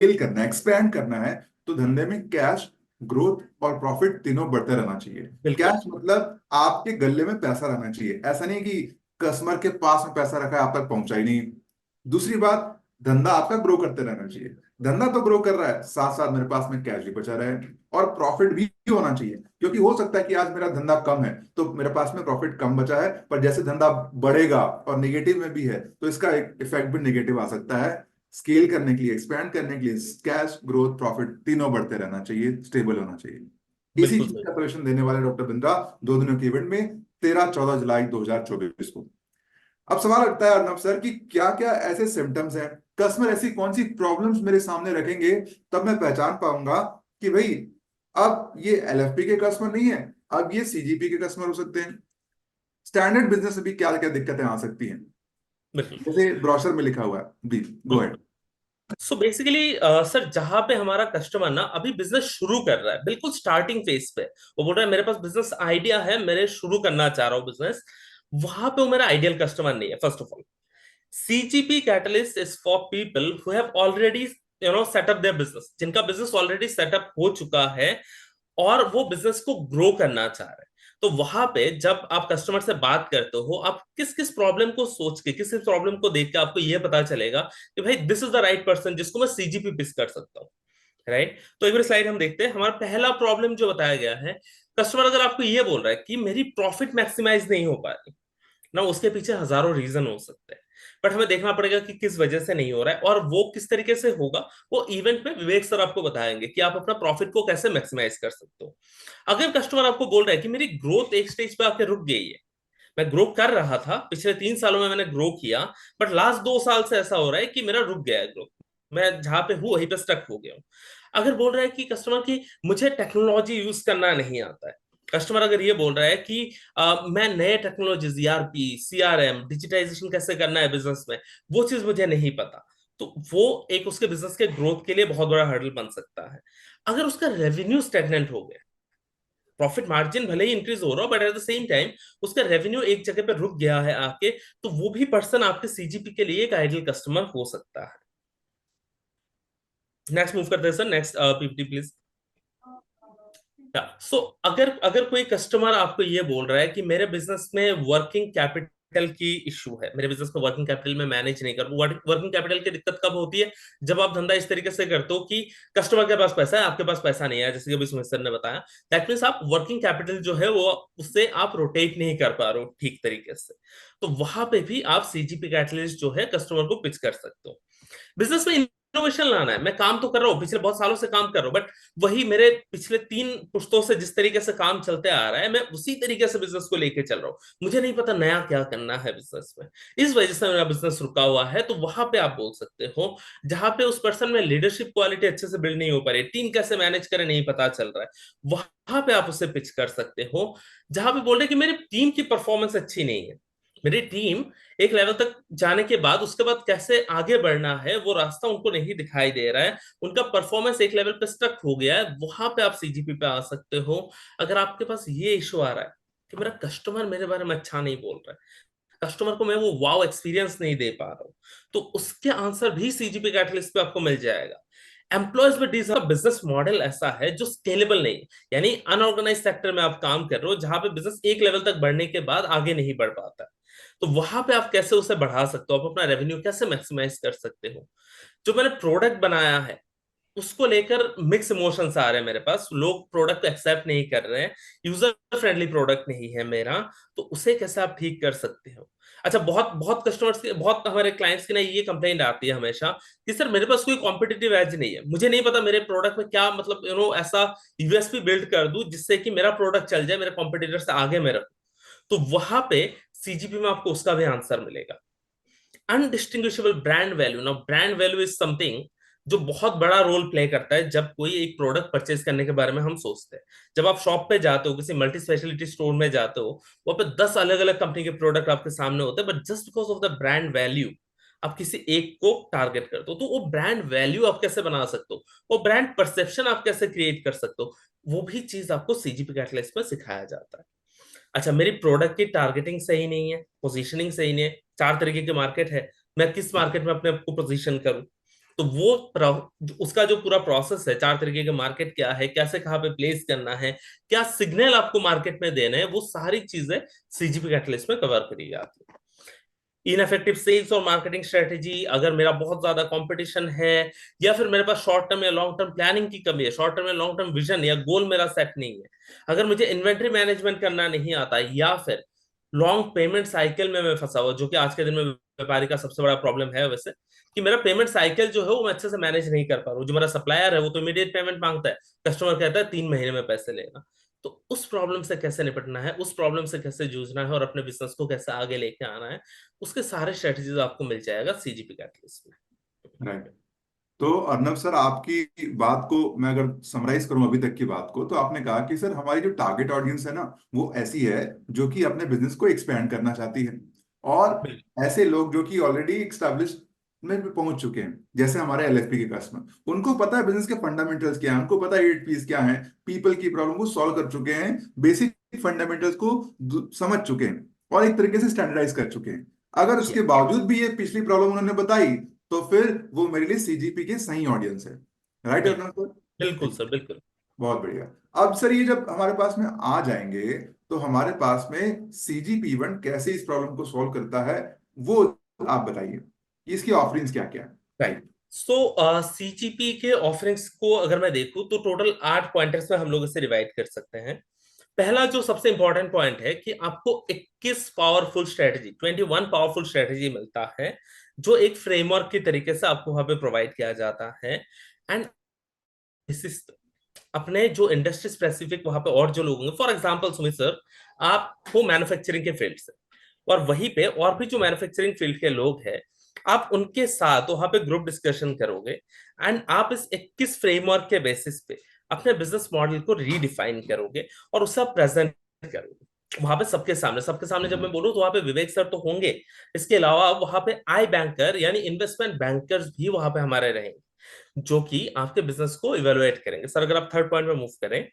Scale करना है, expand करना है, तो धंधे में कैश, ग्रोथ और प्रॉफिट तीनों बढ़ते रहना चाहिए। बिल्कुल। कैश मतलब आपके गले में पैसा रहना चाहिए, ऐसा नहीं कि कस्टमर के पास में पैसा रखा है आप तक पहुंचा ही नहीं। दूसरी बात, धंधा आपका ग्रो करते रहना चाहिए। धंधा तो ग्रो कर रहा है, साथ साथ मेरे पास में कैश भी बचा रहा है और प्रॉफिट भी होना चाहिए। क्योंकि हो सकता है कि आज मेरा धंधा कम है तो मेरे पास में प्रॉफिट कम बचा है, पर जैसे धंधा बढ़ेगा और नेगेटिव में भी है तो इसका एक इफेक्ट भी नेगेटिव आ सकता है। स्केल करने के लिए, एक्सपैंड करने के लिए कैश, ग्रोथ, प्रॉफिट तीनों बढ़ते रहना चाहिए, स्टेबल होना चाहिए। इसी बिल्कुल चीज सही। का सजेशन देने वाले डॉक्टर बिंद्रा 2 दिनों के इवेंट में 13-14 जुलाई 2024 को। अब सवाल उठता है अर्नब सर कि क्या क्या ऐसे सिम्टम्स हैं, कस्टमर ऐसी कौन सी प्रॉब्लम्स मेरे सामने रखेंगे तब मैं पहचान पाऊंगा कि भाई अब ये एलएफपी के कस्टमर नहीं है, अब ये सीजीपी के कस्टमर हो सकते हैं। स्टैंडर्ड बिजनेस में भी क्या क्या दिक्कतें आ सकती हैं, बिल्कुल। जैसे ब्रोशर में लिखा हुआ है। भी go ahead. So basically sir, जहां पे हमारा कस्टमर ना अभी बिजनेस शुरू कर रहा है, बिल्कुल स्टार्टिंग फेज पे, वो बोल रहा है मेरे पास बिजनेस आइडिया है, मेरे शुरू करना चाह रहा हूँ बिजनेस, वहां पे वो मेरा आइडियल कस्टमर नहीं है। First of all, CGP Catalyst is for people who have already set up their business, जिनका बिजनेस ऑलरेडी सेटअप हो चुका है और वो बिजनेस को ग्रो करना चाह रहे हैं। तो वहां पे जब आप कस्टमर से बात करते हो, आप किस किस प्रॉब्लम को सोच के, किस किस प्रॉब्लम को देख के आपको ये पता चलेगा कि भाई this is the right person जिसको मैं सीजीपी पिच कर सकता हूँ। राइट। तो एक बार स्लाइड हम देखते हैं। हमारा पहला प्रॉब्लम जो बताया गया है, कस्टमर अगर आपको ये बोल रहा है कि मेरी प्रॉफिट मैक्सिमाइज नहीं हो पा रही ना, उसके पीछे हजारों रीजन हो सकते हैं, बट हमें देखना पड़ेगा कि किस वजह से नहीं हो रहा है और वो किस तरीके से होगा। वो इवेंट में विवेक सर आपको बताएंगे कि आप अपना प्रॉफिट को कैसे मैक्सिमाइज कर सकते हो। अगर कस्टमर आपको बोल रहा है कि मेरी ग्रोथ एक स्टेज पे आके रुक गई है, मैं ग्रो कर रहा था, पिछले 3 सालों में मैंने ग्रो किया, बट लास्ट 2 साल से ऐसा हो रहा है कि मेरा रुक गया है ग्रोथ, मैं जहां पे हूं वहीं पे स्टक हो गया हूँ। अगर बोल रहा है कि कस्टमर की मुझे टेक्नोलॉजी यूज करना नहीं आता है, कस्टमर अगर ये बोल रहा है कि मैं नए टेक्नोलॉजीज, ईआरपी, सीआरएम, डिजिटाइजेशन कैसे करना है बिजनेस में, वो चीज मुझे नहीं पता, तो वो एक उसके बिजनेस के ग्रोथ के लिए बहुत बड़ा हर्डल बन सकता है। अगर उसका रेवेन्यू स्टेगनेंट हो गया, प्रॉफिट मार्जिन भले ही इंक्रीज हो रहा हो but at the same time उसका रेवेन्यू एक जगह पे रुक गया है आके, तो वो भी पर्सन आपके सीजीपी के लिए एक आइडियल कस्टमर हो सकता है। नेक्स्ट मूव करते हैं सर, नेक्स्ट पीपीटी प्लीज। सो अगर अगर कोई कस्टमर आपको ये बोल रहा है कि मेरे बिजनेस में वर्किंग कैपिटल की इशू है, मेरे बिजनेस में वर्किंग कैपिटल में मैनेज नहीं कर, वर्किंग कैपिटल की दिक्कत कब होती है? जब आप धंधा इस तरीके से करते हो कि कस्टमर के पास पैसा है, आपके पास पैसा नहीं है, जैसे कि अभी सुमित सर ने बताया, दैट मीन्स आप वर्किंग कैपिटल जो है वो उससे आप रोटेट नहीं कर पा रहे हो ठीक तरीके से। तो वहां पे भी आप सीजीपी कैटलिस्ट जो है कस्टमर को पिच कर सकते हो। बिजनेस में इनोवेशन लाना है, मैं काम तो कर रहा हूँ, पिछले बहुत सालों से काम कर रहा हूँ, बट वही मेरे पिछले 3 पुश्तों से जिस तरीके से काम चलते आ रहा है, मैं उसी तरीके से बिजनेस को लेके चल रहा हूँ, मुझे नहीं पता नया क्या करना है बिजनेस में, इस वजह से मेरा बिजनेस रुका हुआ है। तो वहां पे आप बोल सकते हो, जहां पे उस पर्सन में लीडरशिप क्वालिटी अच्छे से बिल्ड नहीं हो पा रही, टीम कैसे मैनेज करे नहीं पता चल रहा है, वहां पे आप उसे पिच कर सकते हो। जहां पे बोल रहे कि मेरी टीम की परफॉर्मेंस अच्छी नहीं है, मेरी टीम एक लेवल तक जाने के बाद उसके बाद कैसे आगे बढ़ना है वो रास्ता उनको नहीं दिखाई दे रहा है, उनका परफॉर्मेंस एक लेवल पे स्टक हो गया है, वहां पे आप सीजीपी पे आ सकते हो। अगर आपके पास ये इशू आ रहा है कि मेरा कस्टमर मेरे बारे में अच्छा नहीं बोल रहा है, कस्टमर को मैं वो वाव एक्सपीरियंस नहीं दे पा रहा हूँ, तो उसके आंसर भी सीजीपी कैटलिस्ट पे आपको मिल जाएगा। Employees with desire business model ऐसा है जो स्केलेबल नहीं है, यानी अनऑर्गेनाइज सेक्टर में आप काम कर रहे हो जहां पे बिजनेस एक लेवल तक बढ़ने के बाद आगे नहीं बढ़ पाता है। तो वहां पे आप कैसे उसे बढ़ा सकते हो, आप अपना रेवेन्यू कैसे मैक्सिमाइज कर सकते हो। जो मैंने प्रोडक्ट बनाया है उसको लेकर मिक्स इमोशंस आ रहे हैं मेरे पास, लोग प्रोडक्ट को एक्सेप्ट नहीं कर रहे हैं, यूजर फ्रेंडली प्रोडक्ट नहीं है मेरा, तो उसे कैसे आप ठीक कर सकते हो। अच्छा, बहुत बहुत कस्टमर्स के, बहुत हमारे क्लाइंट्स की ना ये कंप्लेंट आती है हमेशा कि सर मेरे पास कोई कॉम्पिटिटिव एज नहीं है, मुझे नहीं पता मेरे प्रोडक्ट में क्या, मतलब ऐसा यूएसपी बिल्ड कर दूं जिससे कि मेरा प्रोडक्ट चल जाए, मेरे कॉम्पिटिटर से आगे में रखूं। तो वहां पे सीजीपी में आपको उसका भी आंसर मिलेगा। अनडिस्टिंग्विशेबल ब्रांड वैल्यू, ना ब्रांड वैल्यू इज समथिंग जो बहुत बड़ा रोल प्ले करता है जब कोई एक प्रोडक्ट परचेज करने के बारे में हम सोचते हैं। जब आप शॉप पे जाते हो, किसी मल्टी स्पेशलिटी स्टोर में जाते हो, वहां पे 10 अलग अलग कंपनी के प्रोडक्ट आपके सामने होते हैं, but just because of the brand value आप किसी एक को टारगेट करते हो। तो वो ब्रांड वैल्यू आप कैसे बना सकते हो, वो ब्रांड परसेप्शन आप कैसे क्रिएट कर सकते हो, वो भी चीज आपको सीजीपी कैटलिस्ट में सिखाया जाता है। अच्छा, मेरी प्रोडक्ट की टारगेटिंग सही नहीं है, पोजीशनिंग सही नहीं है, 4 तरीके के मार्केट है, मैं किस मार्केट में अपने आप को पोजीशन करूं, तो उसका जो पूरा प्रोसेस है, 4 तरीके के मार्केट क्या है, कैसे कहाँ पे प्लेस करना है, क्या सिग्नल आपको मार्केट में देना है, वो सारी चीजें सीजीपी कैटलिस्ट में कवर करी जाती है। इनफेक्टिव सेल्स और मार्केटिंग स्ट्रेटेजी, अगर मेरा बहुत ज्यादा कंपटीशन है, या फिर मेरे पास शॉर्ट टर्म या लॉन्ग टर्म प्लानिंग की कमी है, शॉर्ट टर्म या लॉन्ग टर्म विजन या गोल मेरा सेट नहीं है, अगर मुझे इन्वेंट्री मैनेजमेंट करना नहीं आता, या फिर लॉन्ग पेमेंट साइकिल में मैं फंसा हुआ, जो कि आज के दिन में व्यापारी का सबसे बड़ा प्रॉब्लम है वैसे, कि मेरा पेमेंट साइकिल जो है वो मैं अच्छे से मैनेज नहीं कर पा रहा हूँ। जो मेरा सप्लायर है वो तो इमीडिएट पेमेंट मांगता है, कस्टमर कहता है 3 महीने में पैसे लेगा। तो उस प्रॉब्लम से कैसे निपटना है, उस प्रॉब्लम से कैसे जूझना है और अपने बिजनेस को कैसे आगे लेके आना है, उसके सारे स्ट्रेटजीज आपको मिल जाएगा सीजीपी कैटलिस्ट में। राइट। तो अर्नब सर, आपकी बात को मैं अगर समराइज करूं अभी तक की बात को, तो आपने कहा कि सर हमारी जो टारगेट ऑडियंस है ना, वो ऐसी है जो कि अपने बिजनेस को एक्सपेंड करना चाहती है, और बिल्कुल। ऐसे लोग जो कि ऑलरेडी एक्स्टैब्लिश में भी पहुंच चुके हैं, जैसे हमारे एलएफपी के कस्टमर, उनको पता है बिजनेस के फंडामेंटल्स क्या है, उनको पता है 8 पीस क्या है, पीपल की प्रॉब्लम को सॉल्व कर चुके हैं, बेसिक फंडामेंटल्स को समझ चुके हैं और एक तरीके से स्टैंडर्डाइज कर चुके हैं। अगर उसके बावजूद भी ये पिछली प्रॉब्लम उन्होंने बताई, तो फिर वो मेरे लिए सीजीपी के सही ऑडियंस है। राइट बिल्कुल। अर्नब सर? बिल्कुल सर, बिल्कुल। बहुत बढ़िया। अब सर, ये जब हमारे पास में आ जाएंगे, तो हमारे पास में सीजीपी इवेंट कैसे इस प्रॉब्लम को सॉल्व करता है, वो आप बताइए कि इसकी ऑफरिंग्स क्या क्या है। राइट। सो सीजीपी के ऑफरिंग्स को अगर मैं देखूं तो टोटल 8 पॉइंटर्स में हम लोग इसे डिवाइड कर सकते हैं। पहला जो सबसे इंपॉर्टेंट पॉइंट है कि आपको 21 पावरफुल स्ट्रेटजी, 21 पावरफुल स्ट्रेटजी मिलता है, जो एक फ्रेमवर्क के तरीके से आपको वहां पे प्रोवाइड किया जाता है। एंड अपने जो इंडस्ट्री स्पेसिफिक वहां पे और जो लोग होंगे, फॉर एग्जांपल सुमित सर, आप हो मैन्युफैक्चरिंग के फील्ड से, और वहीं पे और भी जो मैन्युफैक्चरिंग फील्ड के लोग हैं, आप उनके साथ वहां पे ग्रुप डिस्कशन करोगे, एंड आप इस 21 फ्रेमवर्क के बेसिस पे अपने बिजनेस मॉडल को रीडिफाइन करोगे और उसे प्रेजेंट करोगे वहां पे सबके सामने। सबके सामने जब मैं बोलूं तो वहां पे विवेक सर तो होंगे, इसके अलावा वहां पे आई बैंकर यानी इन्वेस्टमेंट बैंकर्स भी वहां पे हमारे रहेंगे, जो कि आपके बिजनेस को इवेलुएट करेंगे। सर अगर आप थर्ड पॉइंट में मूव करें।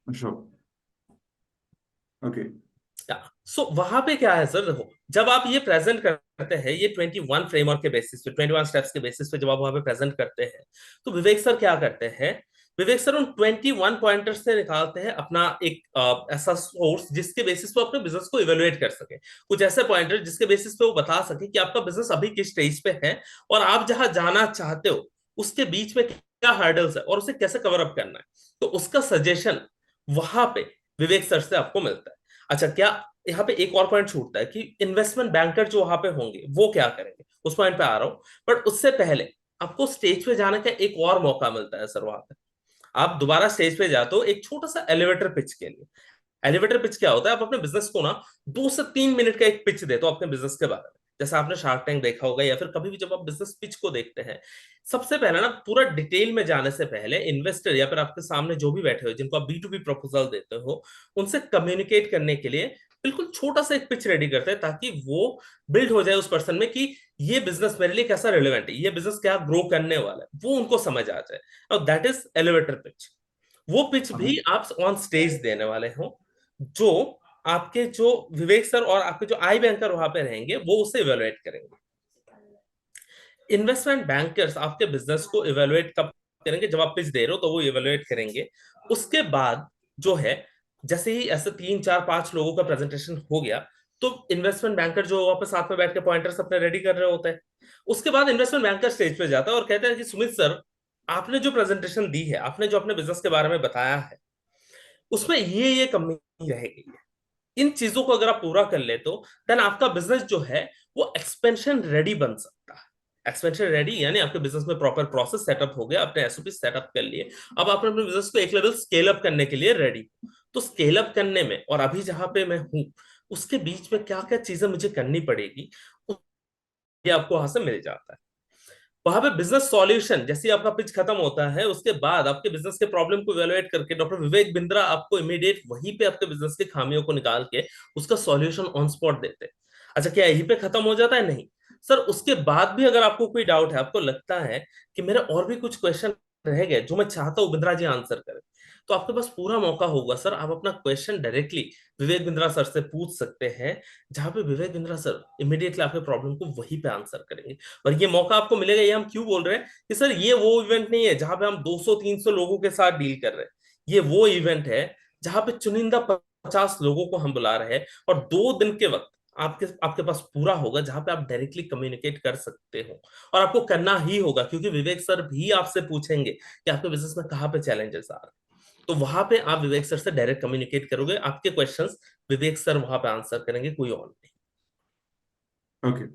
श्योर। ओके। सो वहां पे क्या है सर, देखो, जब आप ये प्रेजेंट करते हैं, ये 21 फ्रेमवर्क के बेसिस पे, 21 स्टेप्स के बेसिस पे जब आप वहां पे प्रेजेंट करते हैं, तो विवेक सर क्या करते हैं, विवेक सर उन 21 पॉइंटर्स से निकालते हैं अपना एक ऐसा सोर्स जिसके बेसिस पे अपने बिजनेस को इवेलुएट कर सके। कुछ ऐसे पॉइंटर जिसके बेसिस पे वो बता सके कि आपका बिजनेस अभी किस स्टेज पे है, और आप जहां जाना चाहते हो उसके बीच में क्या हर्डल्स है और उसे कैसे कवर अप करना है। तो उसका सजेशन वहां पे विवेक सर से आपको मिलता है। अच्छा, क्या यहाँ पे एक और पॉइंट छूटता है कि इन्वेस्टमेंट बैंकर जो वहां पे होंगे वो क्या करेंगे, उस पॉइंट पे आ रहा हूं। बट उससे पहले आपको स्टेज पे जाने का एक और मौका मिलता है सर वहां पे। आप दोबारा स्टेज पे जाते हो एक छोटा सा एलिवेटर पिच के लिए। एलिवेटर पिच क्या होता है, आप अपने बिजनेस को ना 2 से 3 मिनट का एक पिच देते हो अपने बिजनेस के बारे में, जैसे आपने शार्क टैंक देखा होगा, या फिर कभी भी जब आप बिजनेस पिच को देखते हैं, सबसे पहले ना पूरा डिटेल में जाने से पहले इन्वेस्टर या फिर आपके सामने जो भी बैठे हो जिनको आप बी टू बी प्रपोजल देते हो, उनसे कम्युनिकेट करने के लिए बिल्कुल छोटा सा एक पिच रेडी करते हैं, ताकि वो बिल्ड हो जाए उस पर्सन में कि ये बिजनेस मेरे लिए कैसा रिलेवेंट है, ये बिजनेस क्या ग्रो करने वाला है, वो उनको समझ आ जाए। और दैट इज एलिवेटर पिच। वो पिच भी आप ऑन स्टेज देने वाले हो, जो आपके जो विवेक सर और आपके जो आई बैंकर वहां पे रहेंगे वो उसे इवेलुएट करेंगे। इन्वेस्टमेंट बैंकर्स आपके बिजनेस को इवेलुएट कब करेंगे, जब आप पिच दे रहे हो तो वो इवेलुएट करेंगे। उसके बाद जो है, जैसे ही ऐसे 3 4 5 लोगों का प्रेजेंटेशन हो गया, तो इन्वेस्टमेंट बैंकर जो वहां पे साथ में बैठ के पॉइंटर्स अपने रेडी कर रहे होते हैं, उसके बाद इन्वेस्टमेंट बैंकर स्टेज पे जाता है और कहता है कि सुमित सर, आपने जो प्रेजेंटेशन दी है, आपने जो अपने बिजनेस के बारे में बताया है, उसमें ये कमी रह गई है। इन चीजों को अगर आप पूरा कर ले तो देन आपका बिजनेस जो है वो एक्सपेंशन रेडी बन सकता है। एक्सपेंशन रेडी यानी आपके बिजनेस में प्रॉपर प्रोसेस सेटअप हो गया, आपने एसओपी सेटअप कर लिए, अब आप अपने बिजनेस को एक लेवल स्केल अप करने के लिए रेडी। तो स्केल अप करने में और अभी जहां पे मैं हूं उसके बीच में क्या क्या चीजें मुझे करनी पड़ेगी, ये आपको वहां से मिल जाता है। वहां पे बिजनेस सॉल्यूशन, जैसे आपका पिच खत्म होता है उसके बाद आपके बिजनेस के प्रॉब्लम को इवेलुएट करके डॉक्टर विवेक बिंद्रा आपको इमीडिएट वहीं पे आपके बिजनेस की खामियों को निकाल के उसका सॉल्यूशन ऑन स्पॉट देते हैं। अच्छा, क्या यहीं पे खत्म हो जाता है? नहीं सर, उसके बाद भी अगर आपको कोई डाउट है, आपको लगता है कि मेरे और भी कुछ क्वेश्चन रह गए जो मैं चाहता हूँ बिंद्रा जी आंसर करें, तो आपके पास पूरा मौका होगा सर, आप अपना question directly Vivek Bindra sir से पूछ सकते हैं, जहां पे विवेक बिंद्रा सर इमीडिएटली आपके प्रॉब्लम को वहीं पे आंसर करेंगे। और ये मौका आपको मिलेगा, ये हम क्यों बोल रहे हैं कि सर ये वो इवेंट नहीं है जहां पे हम 200-300 लोगों के साथ डील कर रहे हैं। ये वो इवेंट है जहां पे चुनिंदा 50 लोगों को हम बुला रहे हैं, और 2 दिन के वक्त आपके आपके पास पूरा होगा जहां पे आप डायरेक्टली कम्युनिकेट कर सकते हो। और आपको करना ही होगा, क्योंकि विवेक सर भी आपसे पूछेंगे कि आपके बिजनेस में कहाँ पे चैलेंजेस आ रहे हैं। तो वहां पे आप विवेक सर से डायरेक्ट कम्युनिकेट करोगे, आपके क्वेश्चंस विवेक सर वहां पे आंसर करेंगे, कोई और नहीं। ओके।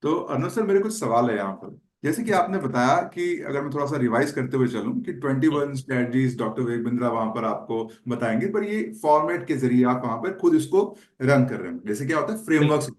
तो अर्नब सर, मेरे कुछ सवाल है यहाँ पर। जैसे कि जी। आपने बताया कि अगर मैं थोड़ा सा रिवाइज करते हुए चलूं कि हम्म, 21 स्ट्रेटजीज डॉक्टर विवेक बिंद्रा वहां पर आपको बताएंगे, पर ये फॉर्मेट के जरिए आप वहां पर खुद इसको रन कर रहे हैं। जैसे क्या होता है, बिल्कुल फ्रेमवर्क।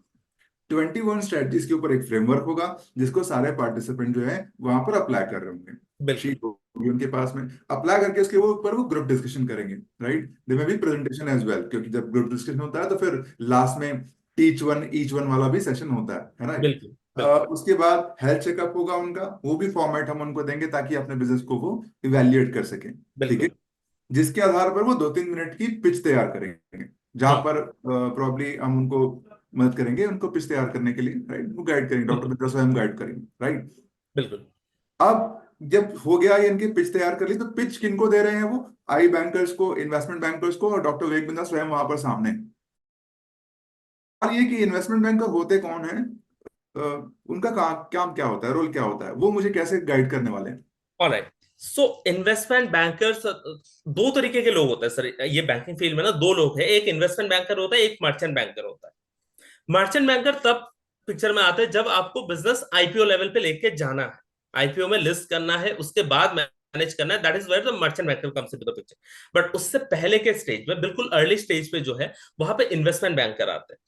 21 स्ट्रेटजीज के ऊपर एक फ्रेमवर्क होगा जिसको सारे पार्टिसिपेंट जो है वहां पर अप्लाई कर रहे होंगे। बिल्कुल शीट होगी उनके पास में, अप्लाई करके उसके ऊपर वो ग्रुप डिस्कशन करेंगे। राइट, दे में भी प्रेजेंटेशन एज वेल, क्योंकि जब ग्रुप डिस्कशन होता है तो फिर लास्ट में टीच वन ईच वन वाला भी सेशन होता है ना। बिल्कुल बिल्कुल उसके बाद हेल्थ चेकअप होगा उनका, वो भी फॉर्मेट हम उनको देंगे ताकि अपने बिजनेस को वो इवेल्युएट कर सकें। ठीक है, बिल्कुल। जिसके आधार पर वो 2-3 मिनट की पिच तैयार करेंगे, जहां हम्म, पर प्रॉब्ली हम उनको मदद करेंगे उनको पिच तैयार करने के लिए। राइट, वो गाइड करेंगे, डॉक्टर बिल्कुल मित्रा स्वयं गाइड करेंगे। राइट। बिल्कुल। अब जब हो गया ये, इनकी पिच तैयार कर ली, तो पिच किनको दे रहे हैं वो? आई बैंकर्स को, इन्वेस्टमेंट बैंकर्स को, और डॉक्टर विवेक बिंद्रा स्वयं वहां पर सामने। और ये कि इन्वेस्टमेंट बैंकर होते कौन है, उनका काम क्या होता है, रोल क्या होता है, वो मुझे कैसे गाइड करने वाले हैं? ऑलराइट। सो इन्वेस्टमेंट बैंकर्स, दो तरीके के लोग होते हैं सर ये बैंकिंग फील्ड में ना। दो लोग हैं, एक इन्वेस्टमेंट बैंकर होता है, एक मर्चेंट बैंकर होता है। मर्चेंट बैंकर तब पिक्चर में आते हैं जब आपको बिजनेस आईपीओ लेवल पे लेके जाना है, आईपीओ में लिस्ट करना है, उसके बाद मैनेज करना है। That is where the merchant banker comes into the picture. But उससे पहले के स्टेज में, बिल्कुल अर्ली स्टेज पे जो है, वहां पे इन्वेस्टमेंट बैंकर आते हैं,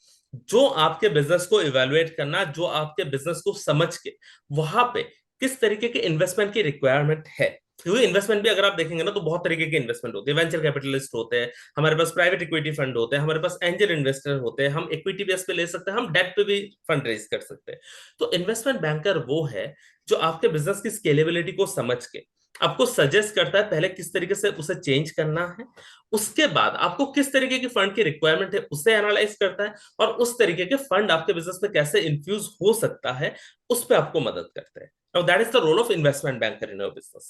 जो आपके बिजनेस को इवेलुएट करना, जो आपके बिजनेस को समझ के वहां पे किस तरीके के इन्वेस्टमेंट की रिक्वायरमेंट है। क्योंकि इन्वेस्टमेंट भी अगर आप देखेंगे ना, तो बहुत तरीके के इन्वेस्टमेंट होते हैं। वेंचर कैपिटलिस्ट होते हैं, हमारे पास प्राइवेट इक्विटी फंड होते हैं, हमारे पास एंजल इन्वेस्टर होते हैं, हम इक्विटी बेस पे ले सकते हैं, हम डेट पे भी फंड रेज कर सकते हैं। तो इन्वेस्टमेंट बैंकर वो है जो आपके बिजनेस की स्केलेबिलिटी को समझ के आपको सजेस्ट करता है पहले किस तरीके से उसे चेंज करना है, उसके बाद आपको किस तरीके की फंड की रिक्वायरमेंट है उसे एनालाइज करता है, और उस तरीके के फंड आपके बिजनेस में कैसे इन्फ्यूज हो सकता है उस पर आपको मदद करते हैं। Now that is the role of investment banker in your business.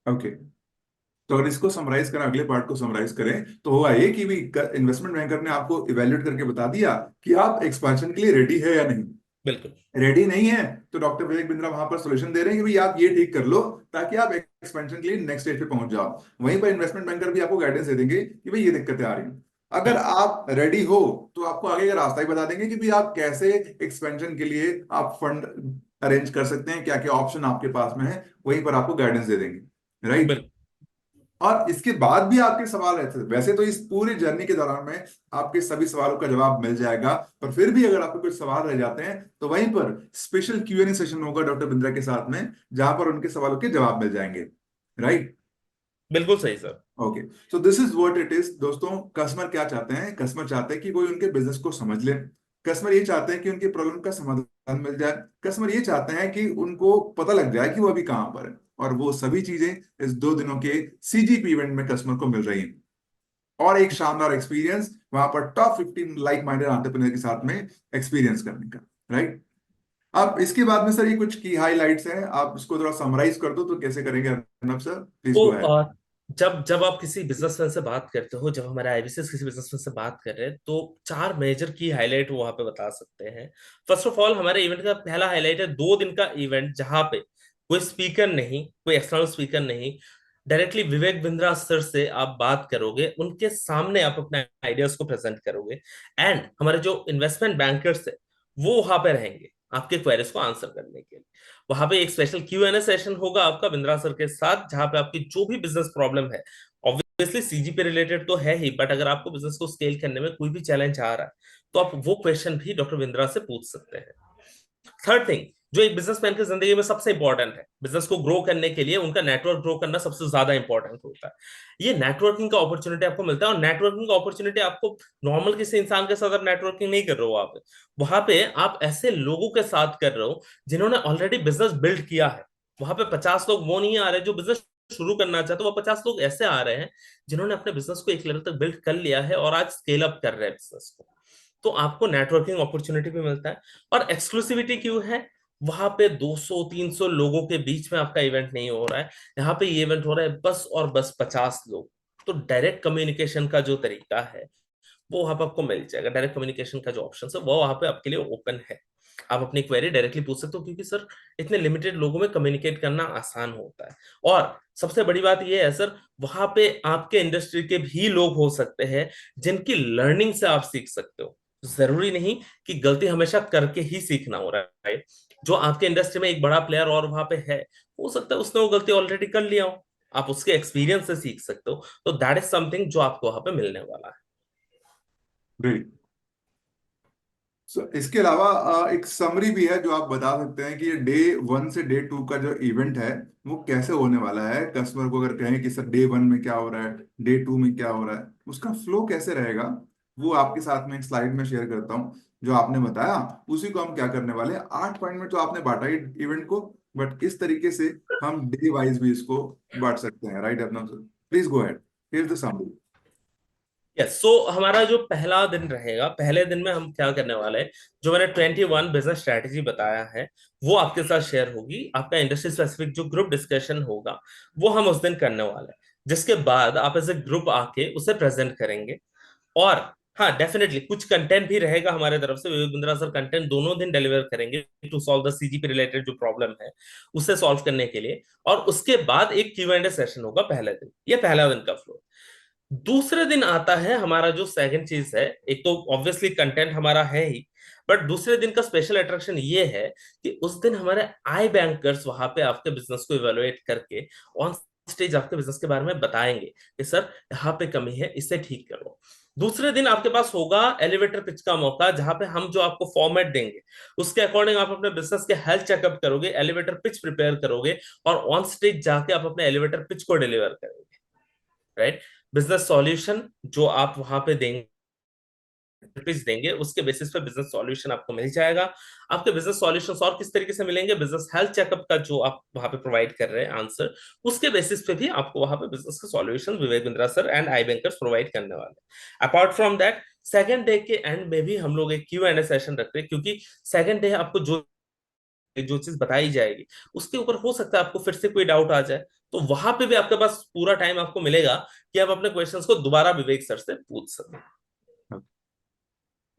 Okay. तो अगर इसको समराइज करें, अगले पार्ट को समराइज करें, तो हुआ ये कि भी इन्वेस्टमेंट बैंकर ने आपको इवेल्युएट करके बता दिया कि आप एक्सपेंशन के लिए रेडी है या नहीं। बिल्कुल रेडी नहीं है तो डॉक्टर विवेक बिंद्रा वहां पर सॉल्यूशन दे रहे हैं कि भाई आप ये ठीक कर लो ताकि आप एक्सपेंशन के लिए नेक्स्ट स्टेज पे पहुंच जाओ। वहीं पर इन्वेस्टमेंट बैंकर भी आपको गाइडेंस दे देंगे कि भाई ये दिक्कतें आ रही हैं। अगर बिल्कुल आप रेडी हो तो आपको आगे का रास्ता ही बता देंगे कि भाई आप कैसे एक्सपेंशन के लिए आप फंड अरेंज कर सकते हैं, क्या क्या ऑप्शन आपके पास में है, वहीं पर आपको गाइडेंस दे देंगे। राइट। बिल्कुल और इसके बाद भी आपके सवाल रहते थे, वैसे तो इस पूरी जर्नी के दौरान में आपके सभी सवालों का जवाब मिल जाएगा, पर फिर भी अगर आपको कुछ सवाल रह जाते हैं तो वहीं पर स्पेशल Q&A सेशन होगा डॉक्टर बिंद्रा के साथ में, जहां पर उनके सवालों के जवाब मिल जाएंगे। राइट। बिल्कुल सही sir. Okay. So this is what it is दोस्तों। कस्टमर क्या चाहते हैं? कस्टमर चाहते हैं कि कोई उनके बिजनेस को समझ ले। कस्टमर ये चाहते हैं कि उनकी प्रॉब्लम का समाधान मिल जाए। कस्टमर ये चाहते हैं कि उनको पता लग जाए कि वो अभी कहां पर है। और वो सभी चीजें इस 2 दिनों के CGP इवेंट में कस्टमर को मिल रही हैं। और एक शानदार एक्सपीरियंस वहां पर टॉप 15 लाइक माइंडेड एंटरप्रेन्योर के साथ में एक्सपीरियंस करने का। राइट। अब इसके बाद में सर ये कुछ की हाइलाइट्स हैं, आप इसको थोड़ा समराइज कर दो तो कैसे करेंगे अर्नब सर? प्लीज तो गो अहेड। जब जब आप किसी बिजनेसमैन से बात करते हो, जब हमारे आईबीसीएस किसी बिजनेसमैन से बात कर रहे हैं, तो 4 मेजर की हाईलाइट वहां पे बता सकते हैं। फर्स्ट ऑफ ऑल, हमारे इवेंट का पहला हाईलाइट है 2 दिन का इवेंट, जहां पे कोई स्पीकर नहीं, कोई एक्सटर्नल स्पीकर नहीं, डायरेक्टली विवेक बिंद्रा सर से आप बात करोगे, उनके सामने आप अपने आइडियाज को प्रेजेंट करोगे, एंड हमारे जो इन्वेस्टमेंट बैंकर्स है वो वहां पे रहेंगे आपके क्वेरीज को आंसर करने के लिए। वहां पे एक स्पेशल Q&A सेशन होगा आपका बिंद्रा सर के साथ, जहां पे आपकी जो भी बिजनेस प्रॉब्लम है, ऑब्वियसली सीजी पे रिलेटेड तो है ही, बट अगर आपको बिजनेस को स्केल करने में कोई भी चैलेंज आ रहा है, तो आप वो क्वेश्चन भी डॉक्टर बिंद्रा से पूछ सकते हैं। थर्ड थिंग, जो एक बिजनेसमैन की जिंदगी में सबसे इंपॉर्टेंट है, बिजनेस को ग्रो करने के लिए उनका नेटवर्क ग्रो करना सबसे ज्यादा इंपॉर्टेंट होता है। ये नेटवर्किंग का अपॉर्चुनिटी आपको मिलता है, और नेटवर्किंग का अपॉर्चुनिटी आपको नॉर्मल किसी इंसान के साथ आप नेटवर्किंग नहीं कर रहे हो, वहां पे आप ऐसे लोगों के साथ कर रहे हो जिन्होंने ऑलरेडी बिजनेस बिल्ड किया है। वहां पे 50 लोग वो नहीं आ रहे जो बिजनेस शुरू करना चाहते हो, वो 50 लोग ऐसे आ रहे हैं जिन्होंने अपने बिजनेस को एक लेवल तक बिल्ड कर लिया है और आज स्केल अप कर रहे हैं बिजनेस को। तो आपको नेटवर्किंग अपॉर्चुनिटी भी मिलता है। और एक्सक्लूसिविटी क्यों है? वहां पे 200-300 लोगों के बीच में आपका इवेंट नहीं हो रहा है, यहाँ पे ये इवेंट हो रहा है बस और बस 50 लोग। तो डायरेक्ट कम्युनिकेशन का जो तरीका है वो वहां पर आपको मिल जाएगा। डायरेक्ट कम्युनिकेशन का जो ऑप्शन है वो वहां पे आपके लिए ओपन है। आप अपनी क्वेरी डायरेक्टली पूछ सकते हो, क्योंकि सर इतने लिमिटेड लोगों में कम्युनिकेट करना आसान होता है। और सबसे बड़ी बात ये है सर, वहां पे आपके इंडस्ट्री के भी लोग हो सकते हैं जिनकी लर्निंग से आप सीख सकते हो। जरूरी नहीं कि गलती हमेशा करके ही सीखना हो रहा है। जो आपके इंडस्ट्री में एक बड़ा प्लेयर और वहां पे है, हो सकता है उसने वो गलती ऑलरेडी कर लिया हो, आप उसके एक्सपीरियंस से सीख सकते हो। तो दैट इज समथिंग जो आपको वहां पे मिलने वाला है। ग्रेट। इसके अलावा एक समरी भी है जो आप बता सकते हैं कि ये डे 1 से डे 2 का जो इवेंट है वो कैसे होने वाला है। कस्टमर को अगर कहें कि सर डे 1 में क्या हो रहा है, डे 2 में क्या हो रहा है, उसका फ्लो कैसे रहेगा, वो आपके साथ में एक स्लाइड में शेयर करता हूँ। जो आपने बताया उसी को हम क्या करने वाले हैं, 8 पॉइंट में तो आपने बांटा ही इवेंट को, बट इस तरीके से हम डे वाइज भी इसको बांट सकते हैं। राइट अपना, please go ahead, hear the summary. Yes, so हमारा जो पहला दिन रहेगा, पहले दिन में हम क्या करने वाले हैं, जो मैंने 21 बिजनेस स्ट्रेटेजी बताया है वो आपके साथ शेयर होगी। आपका इंडस्ट्री स्पेसिफिक जो ग्रुप डिस्कशन होगा वो हम उस दिन करने वाले हैं, जिसके बाद आप एज ए ग्रुप आके उसे प्रेजेंट करेंगे। और हाँ, डेफिनेटली कुछ कंटेंट भी रहेगा हमारे तरफ से। विवेक बिंद्रा सर कंटेंट दोनों दिन डिलीवर करेंगे to solve the CGP related जो प्रॉब्लम है उसे सॉल्व करने के लिए। और उसके बाद एक Q&A सेशन होगा पहले दिन। ये पहला दिन का फ्लो। दूसरे दिन आता है हमारा जो सेकंड चीज है, एक तो ऑब्वियसली कंटेंट हमारा है ही, बट दूसरे दिन का स्पेशल अट्रैक्शन ये है कि उस दिन हमारे आई बैंकर्स वहां पे आपके बिजनेस को इवेलुएट करके ऑन स्टेज आपके बिजनेस के बारे में बताएंगे कि सर यहाँ पे कमी है, इसे ठीक करो। दूसरे दिन आपके पास होगा एलिवेटर पिच का मौका, जहां पे हम जो आपको फॉर्मेट देंगे उसके अकॉर्डिंग आप अपने बिजनेस के हेल्थ चेकअप करोगे, एलिवेटर पिच प्रिपेयर करोगे और ऑन स्टेज जाके आप अपने एलिवेटर पिच को डिलीवर करोगे। राइट? बिजनेस सॉल्यूशन जो आप वहां पे देंगे, पिच देंगे, उसके बेसिस पे बिजनेस सॉल्यूशन आपको मिल जाएगा। आपके बिजनेस सॉल्यूशंस और किस तरीके से मिलेंगे, बिजनेस हेल्थ चेकअप का जो आप वहां पे प्रोवाइड कर रहे हैं आंसर, उसके बेसिस पे भी आपको वहां पे बिजनेस का solution Vivek Bindra sir and I bankers provide करने वाले हैं। Apart from that, second day के एंड में भी हम लोग एक Q&A सेशन रखते हैं, क्योंकि सेकंड डे आपको जो जो चीज बताई जाएगी उसके ऊपर हो सकता है आपको फिर से कोई डाउट आ जाए। तो वहां पे भी आपके पास पूरा टाइम आपको मिलेगा कि आप अपने क्वेश्चंस को दोबारा विवेक सर से पूछ सकें।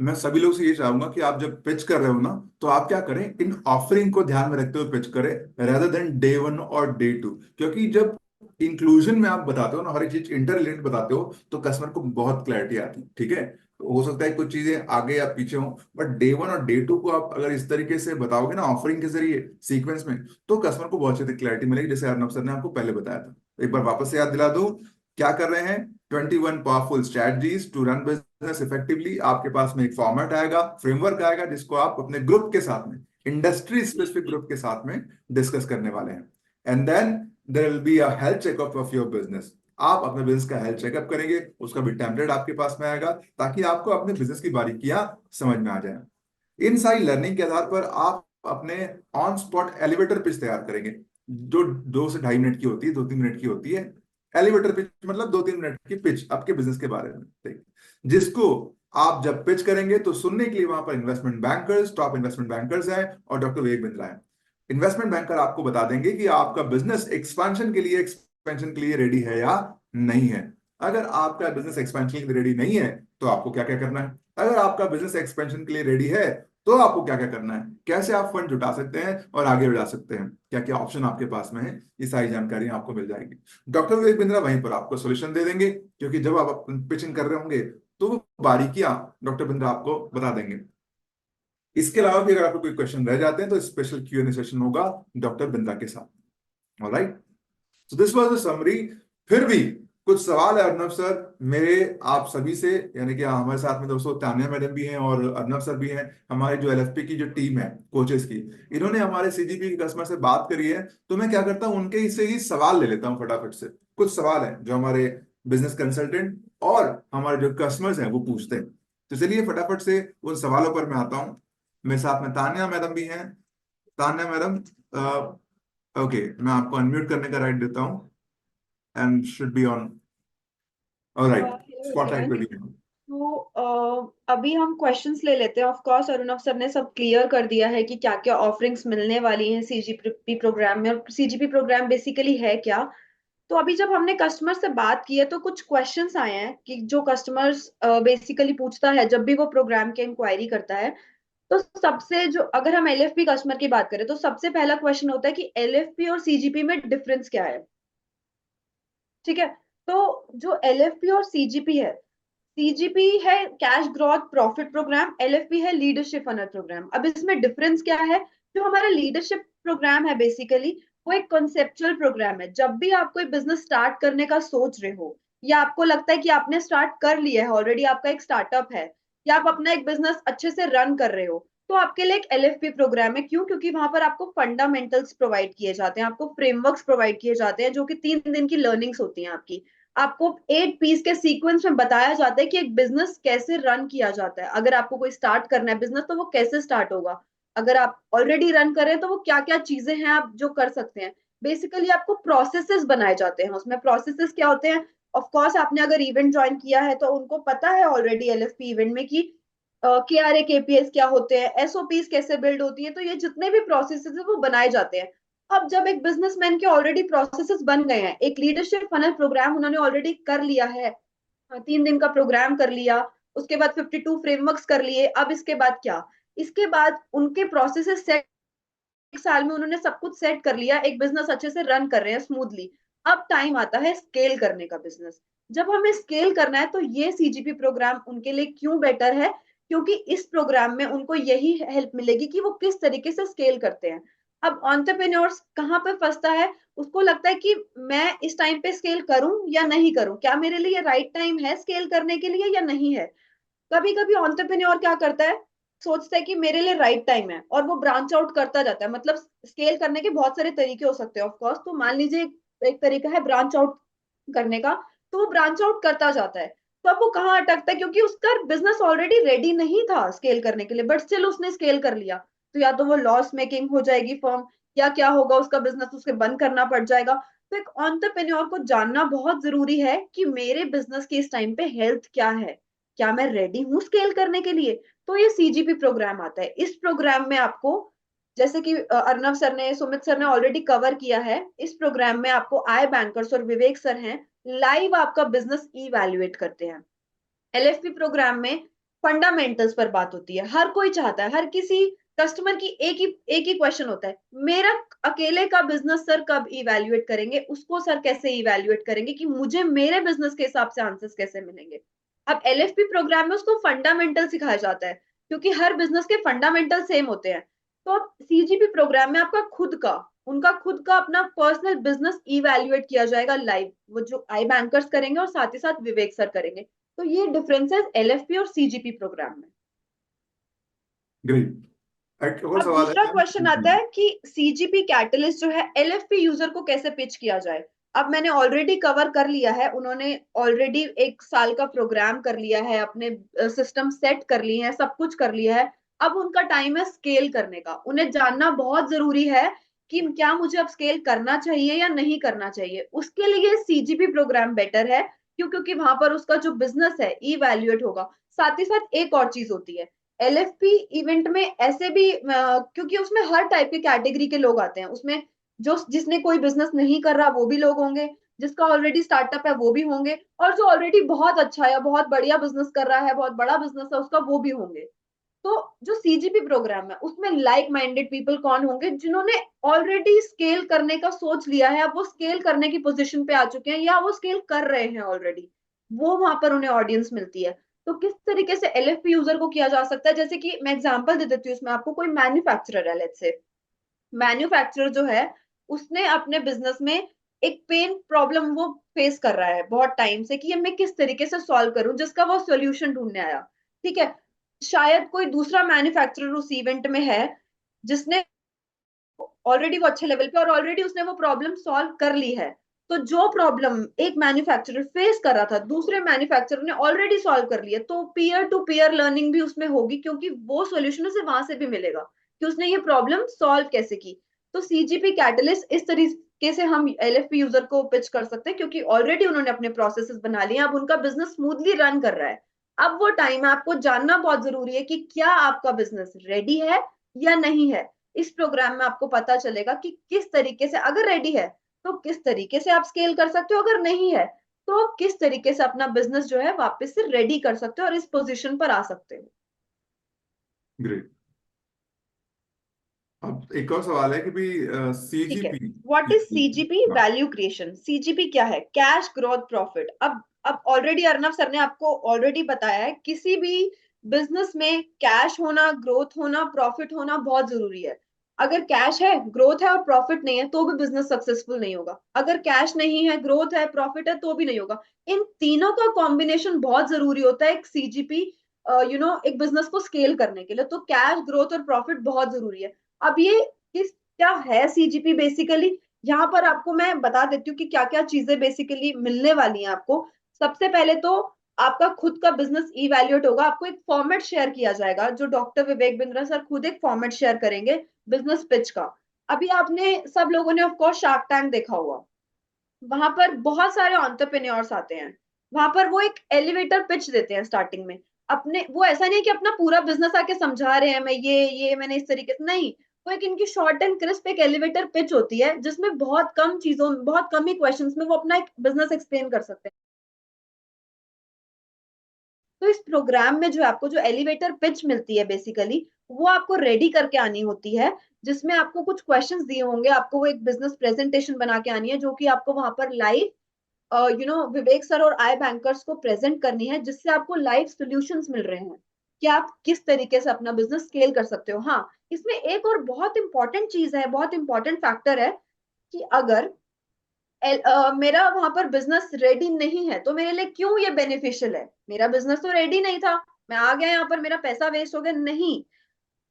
मैं सभी लोग से ये चाहूंगा कि आप जब पिच कर रहे हो ना, तो आप क्या करें, इन ऑफरिंग को ध्यान में रखते हुए पिच करें, रेदर देन डे 1 और डे 2। क्योंकि जब इंक्लूजन में आप बताते हो ना, हर एक चीज इंटर रिलेटेड बताते हो, तो कस्टमर को बहुत क्लैरिटी आती है। ठीक है, तो हो सकता है कुछ चीजें आगे या पीछे हो, बट डे 1 और डे 2 को आप अगर इस तरीके से बताओगे ना ऑफरिंग के जरिए सीक्वेंस में, तो कस्टमर को बहुत अच्छी क्लैरिटी मिलेगी, जैसे अर्नब सर ने आपको पहले बताया था। एक बार वापस से याद दिला दूं, क्या कर रहे हैं, 21 powerful strategies to run business effectively. आपके पास में एक फॉर्मेट आएगा, फ्रेमवर्क आएगा, जिसको आप अपने ग्रुप के साथ में, इंडस्ट्री स्पेसिफिक ग्रुप के साथ में डिस्कस करने वाले हैं। And then there will be a health checkup of your business. आप अपने बिजनेस का हेल्थ चेकअप करेंगे, उसका भी टेम्पलेट आपके पास में आएगा, ताकि आपको अपने बिजनेस की बारीकियां समझ में आ जाए। इन सारी लर्निंग के आधार पर आप अपने ऑन स्पॉट एलिवेटर पिच तैयार करेंगे, जो 2 से ढाई मिनट की होती है, 2-3 मिनट की होती है। एलिवेटर पिच मतलब 2-3 मिनट की पिच आपके बिजनेस के बारे में, ठीक, जिसको आप जब पिच करेंगे तो सुनने के लिए वहां पर investment bankers, top investment bankers हैं और डॉक्टर विवेक बिंद्रा है। इन्वेस्टमेंट बैंकर आपको बता देंगे कि आपका बिजनेस एक्सपेंशन के लिए रेडी है या नहीं है। अगर आपका बिजनेस एक्सपेंशन के लिए रेडी नहीं है तो आपको क्या क्या करना है, अगर आपका बिजनेस एक्सपेंशन के लिए रेडी है तो आपको क्या क्या करना है, कैसे आप फंड जुटा सकते हैं और आगे बढ़ा सकते हैं, क्या क्या ऑप्शन आपके पास में है, ये सारी जानकारी आपको मिल जाएगी। डॉक्टर विवेक बिंद्रा वहीं पर आपको सोल्यूशन दे देंगे, क्योंकि जब आप पिचिंग कर रहे होंगे तो वो बारीकियां डॉक्टर बिंद्रा आपको बता देंगे। इसके अलावा भी अगर आपको कोई क्वेश्चन रह जाते हैं तो स्पेशल Q&A सेशन होगा डॉक्टर बिंद्रा के साथ। Alright, so this was the summary. फिर भी कुछ सवाल है अर्नब सर मेरे आप सभी से, यानी कि हमारे साथ में दोस्तों तानिया मैडम भी हैं और अर्नब सर भी हैं, हमारे जो LFP की जो टीम है कोचेस की, इन्होंने हमारे CGP के कस्टमर से बात करी है। तो मैं क्या करता हूं, उनके से ही सवाल ले लेता हूं फटाफट से। कुछ सवाल है जो हमारे बिजनेस कंसल्टेंट और हमारे जो कस्टमर्स हैं वो पूछते हैं। तो चलिए फटाफट से उन सवालों पर मैं आता हूं। मेरे साथ में तानिया मैडम भी हैं। तानिया मैडम, ओके, मैं आपको अनम्यूट करने का राइट देता हूं। and should be on. All right, hello spotlight everyone. पे भी। तो अभी हम क्वेश्चंस ले लेते हैं। ऑफ कोर्स अरुणव सर ने सब क्लियर कर दिया है कि क्या क्या ऑफरिंग्स मिलने वाली हैं सीजीपी प्रोग्राम में, और सीजीपी प्रोग्राम बेसिकली है क्या। तो अभी जब हमने कस्टमर से बात की है तो कुछ क्वेश्चंस आए हैं कि जो कस्टमर्स बेसिकली पूछता है जब भी वो प्रोग्राम की इंक्वायरी करता है। तो सबसे जो, अगर हम एलएफपी कस्टमर की बात करें तो सबसे पहला क्वेश्चन होता है कि एलएफपी और सीजीपी में डिफरेंस क्या है। ठीक है। तो जो एलएफपी और सीजीपी है, सीजीपी है cash growth profit program, LFP है लीडरशिप फनल प्रोग्राम। अब इसमें डिफरेंस क्या है? जो हमारा लीडरशिप प्रोग्राम है बेसिकली वो एक कॉन्सेप्चुअल प्रोग्राम है। जब भी आप कोई बिजनेस स्टार्ट करने का सोच रहे हो, या आपको लगता है कि आपने स्टार्ट कर लिया है ऑलरेडी, आपका एक स्टार्टअप है, या आप अपना एक बिजनेस अच्छे से रन कर रहे हो, तो आपके लिए एक एलएफपी प्रोग्राम है। क्यों? क्योंकि वहां पर आपको फंडामेंटल्स प्रोवाइड किए जाते हैं, आपको फ्रेमवर्क्स प्रोवाइड किए जाते हैं, जो कि 3 दिन की लर्निंग्स होती हैं आपकी। आपको 8 पीस के सीक्वेंस में बताया जाता है कि एक बिजनेस कैसे रन किया जाता है। अगर आपको कोई स्टार्ट करना है बिजनेस तो वो कैसे स्टार्ट होगा, अगर आप ऑलरेडी रन कर रहे हैं तो वो क्या क्या चीजें हैं आप जो कर सकते हैं। बेसिकली आपको प्रोसेसेस बनाए जाते हैं। उसमें प्रोसेसेस क्या होते हैं? ऑफ कोर्स आपने अगर इवेंट ज्वाइन किया है तो उनको पता है ऑलरेडी एलएफपी इवेंट में कि केआरए केपीएस क्या होते हैं, एसओपीस कैसे बिल्ड होती है। तो ये जितने भी प्रोसेसेस है वो बनाए जाते हैं। अब जब एक बिजनेसमैन के ऑलरेडी प्रोसेसेस बन गए हैं, एक लीडरशिप फनल प्रोग्राम उन्होंने ऑलरेडी कर लिया है, 3 दिन का प्रोग्राम कर लिया, उसके बाद 52 फ्रेमवर्क्स कर लिए, अब इसके बाद क्या? इसके बाद उनके प्रोसेसेस सेट, 1 साल में उन्होंने सब कुछ सेट कर लिया, एक बिजनेस अच्छे से रन कर रहे हैं स्मूथली। अब टाइम आता है स्केल करने का बिजनेस। जब हमें स्केल करना है तो ये सीजीपी प्रोग्राम उनके लिए क्यों बेटर है? क्योंकि इस प्रोग्राम में उनको यही हेल्प मिलेगी कि वो किस तरीके से स्केल करते हैं। अब एंटरप्रेन्योर्स कहाँ पे फंसता है? उसको लगता है कि मैं इस टाइम पे स्केल करूं या नहीं करूं, क्या मेरे लिए राइट टाइम है स्केल करने के लिए या नहीं है। कभी कभी एंटरप्रेन्योर क्या करता है, सोचता है कि मेरे लिए राइट टाइम है और वो ब्रांच आउट करता जाता है। मतलब स्केल करने के बहुत सारे तरीके हो सकते हैं ऑफ कोर्स। तो मान लीजिए एक तरीका है ब्रांच आउट करने का, तो वो ब्रांच आउट करता जाता है। तो अब वो कहाँ अटकता है? क्योंकि उसका बिजनेस ऑलरेडी रेडी नहीं था स्केल करने के लिए, बट स्टिल उसने स्केल कर लिया। तो या तो वो लॉस मेकिंग हो जाएगी फर्म, या क्या होगा, उसका बिजनेस उसके बंद करना पड़ जाएगा। तो एक एंटरप्रेन्योर को जानना बहुत जरूरी है कि मेरे बिजनेस की इस टाइम पे हेल्थ क्या है, क्या मैं रेडी हूँ स्केल करने के लिए। तो ये सीजीपी प्रोग्राम आता है। इस प्रोग्राम में आपको, जैसे कि अर्नव सर ने, सुमित सर ने ऑलरेडी कवर किया है, इस प्रोग्राम में आपको आई बैंकर्स और विवेक सर हैं, लाइव आपका बिजनेस इवैल्यूएट करते हैं। एलएफपी प्रोग्राम में फंडामेंटल्स पर बात होती है। हर कोई चाहता है, हर किसी कस्टमर की एक ही क्वेश्चन होता है, मेरा अकेले का बिजनेस सर कब इवैल्यूएट करेंगे, उसको सर कैसे इवैल्यूएट करेंगे कि मुझे मेरे बिजनेस के हिसाब से आंसर्स कैसे मिलेंगे। अब एलएफपी प्रोग्राम में उसको फंडामेंटल सिखाया जाता है, क्योंकि हर बिजनेस के फंडामेंटल सेम होते हैं। तो अब सीजीपी प्रोग्राम में आपका खुद का, उनका खुद का अपना पर्सनल बिजनेस इवैल्यूएट किया जाएगा लाइव, वो जो आई बैंकर्स करेंगे और साथ ही साथ विवेक सर करेंगे। तो ये डिफरेंसेस एलएफपी और सीजीपी प्रोग्राम में। ग्रेट। एक और अब सवाल दूसरा है। क्वेश्चन आता है कि सीजीपी कैटलिस्ट जो है एलएफपी यूजर को कैसे पिच किया जाए। अब मैंने ऑलरेडी कवर कर लिया है, उन्होंने ऑलरेडी 1 साल का प्रोग्राम कर लिया है, अपने सिस्टम सेट कर लिए हैं, सब कुछ कर लिया है। अब उनका टाइम है स्केल करने का। उन्हें जानना बहुत जरूरी है कि क्या मुझे अब स्केल करना चाहिए या नहीं करना चाहिए। उसके लिए सीजीपी प्रोग्राम बेटर है। क्यों? क्योंकि वहां पर उसका जो बिजनेस है इवैल्यूएट होगा। साथ ही साथ एक और चीज होती है, एलएफपी इवेंट में ऐसे भी क्योंकि उसमें हर टाइप के कैटेगरी के लोग आते हैं, उसमें जो जिसने कोई बिजनेस नहीं कर रहा वो भी लोग होंगे, जिसका ऑलरेडी स्टार्टअप है वो भी होंगे, और जो ऑलरेडी बहुत अच्छा या बहुत बढ़िया बिजनेस कर रहा है, बहुत बड़ा बिजनेस है उसका, वो भी होंगे। तो जो सीजीपी प्रोग्राम है उसमें लाइक माइंडेड पीपल कौन होंगे? जिन्होंने ऑलरेडी स्केल करने का सोच लिया है, अब वो स्केल करने की पोजीशन पे आ चुके हैं या वो स्केल कर रहे हैं ऑलरेडी, वो वहां पर उन्हें ऑडियंस मिलती है। तो किस तरीके से एलएफपी यूजर को किया जा सकता है? जैसे कि मैं एग्जांपल दे देती हूँ इसमें आपको। कोई मैन्युफैक्चरर है, लेट्स से मैन्युफैक्चरर जो है उसने अपने बिजनेस में एक पेन प्रॉब्लम वो फेस कर रहा है बहुत टाइम से कि ये मैं किस तरीके से सॉल्व करूं, जिसका वो सॉल्यूशन ढूंढने आया। ठीक है। शायद कोई दूसरा मैन्युफैक्चरर उस इवेंट में है जिसने ऑलरेडी वो अच्छे लेवल पे और ऑलरेडी उसने वो प्रॉब्लम सॉल्व कर ली है। तो जो प्रॉब्लम एक मैन्युफैक्चरर फेस कर रहा था दूसरे मैन्युफैक्चरर ने ऑलरेडी सॉल्व कर लिया, तो पीयर टू पीयर लर्निंग भी उसमें होगी, क्योंकि वो सॉल्यूशन उसे वहां से भी मिलेगा कि उसने ये प्रॉब्लम सॉल्व कैसे की। तो सीजीपी कैटलिस्ट इस तरीके से हम LFP यूजर को पिच कर सकते हैं, क्योंकि ऑलरेडी उन्होंने अपने प्रोसेसेस बना लिए, अब उनका बिजनेस स्मूथली रन कर रहा है। अब वो टाइम है, आपको जानना बहुत जरूरी है कि क्या आपका बिजनेस रेडी है या नहीं है। इस प्रोग्राम में आपको पता चलेगा कि किस तरीके से, अगर रेडी है तो किस तरीके से आप स्केल कर सकते हो, अगर नहीं है तो किस तरीके से अपना बिजनेस जो है वापस से रेडी कर सकते हो और इस पोजीशन पर आ सकते हो। ग्रेट। अब एक और सवाल है कि भाई ठीक है, CGP। What is CGP value creation? CGP क्या है? Cash growth profit. अब ऑलरेडी अर्नव सर ने आपको ऑलरेडी बताया है, किसी भी बिजनेस में कैश होना, ग्रोथ होना, प्रॉफिट होना बहुत जरूरी है। अगर कैश है, ग्रोथ है और प्रॉफिट नहीं है तो भी बिजनेस सक्सेसफुल नहीं होगा। अगर कैश नहीं है, ग्रोथ है, प्रॉफिट है तो भी नहीं होगा। इन तीनों का कॉम्बिनेशन बहुत जरूरी होता है एक CGP एक बिजनेस को स्केल करने के लिए। तो कैश, ग्रोथ और प्रॉफिट बहुत जरूरी है। अब ये किस क्या है CGP बेसिकली, यहाँ पर आपको मैं बता देती हूँ कि क्या क्या चीजें बेसिकली मिलने वाली हैं आपको। सबसे पहले तो आपका खुद का बिजनेस इवैल्यूएट होगा, आपको एक फॉर्मेट शेयर किया जाएगा, जो डॉक्टर विवेक बिंद्रा सर खुद एक फॉर्मेट शेयर करेंगे बिजनेस पिच का। अभी आपने सब लोगों ने ऑफ कोर्स शार्क टैंक देखा हुआ, वहां पर बहुत सारे एंटरप्रेन्योर्स आते हैं। वहां पर वो एक एलिवेटर पिच देते हैं स्टार्टिंग में अपने। वो ऐसा नहीं कि अपना पूरा बिजनेस आके समझा रहे हैं, मैं ये मैंने इस तरीके से नहीं। वो एक इनकी शॉर्ट एंड क्रिस्प एक एलिवेटर पिच होती है, जिसमें बहुत कम चीजों, बहुत कम ही क्वेश्चंस में वो अपना एक बिजनेस एक्सप्लेन कर सकते हैं। तो इस प्रोग्राम में जो आपको जो एलिवेटर पिच मिलती है बेसिकली, वो आपको रेडी करके आनी होती है, जिसमें आपको कुछ क्वेश्चंस दिए होंगे, आपको वो एक बिजनेस प्रेजेंटेशन बना के आनी है, जो कि आपको वहां पर लाइव विवेक सर और आई बैंकर्स को प्रेजेंट करनी है, जिससे आपको लाइव सॉल्यूशंस मिल रहे हैं कि आप किस तरीके से अपना बिजनेस स्केल कर सकते हो। हाँ, इसमें एक और बहुत इंपॉर्टेंट चीज है, बहुत इंपॉर्टेंट फैक्टर है कि अगर मेरा वहां पर बिजनेस रेडी नहीं है तो मेरे लिए क्यों ये बेनिफिशियल है? मेरा बिजनेस तो रेडी नहीं था, मैं आ गया यहाँ पर, मेरा पैसा वेस्ट हो गया। नहीं,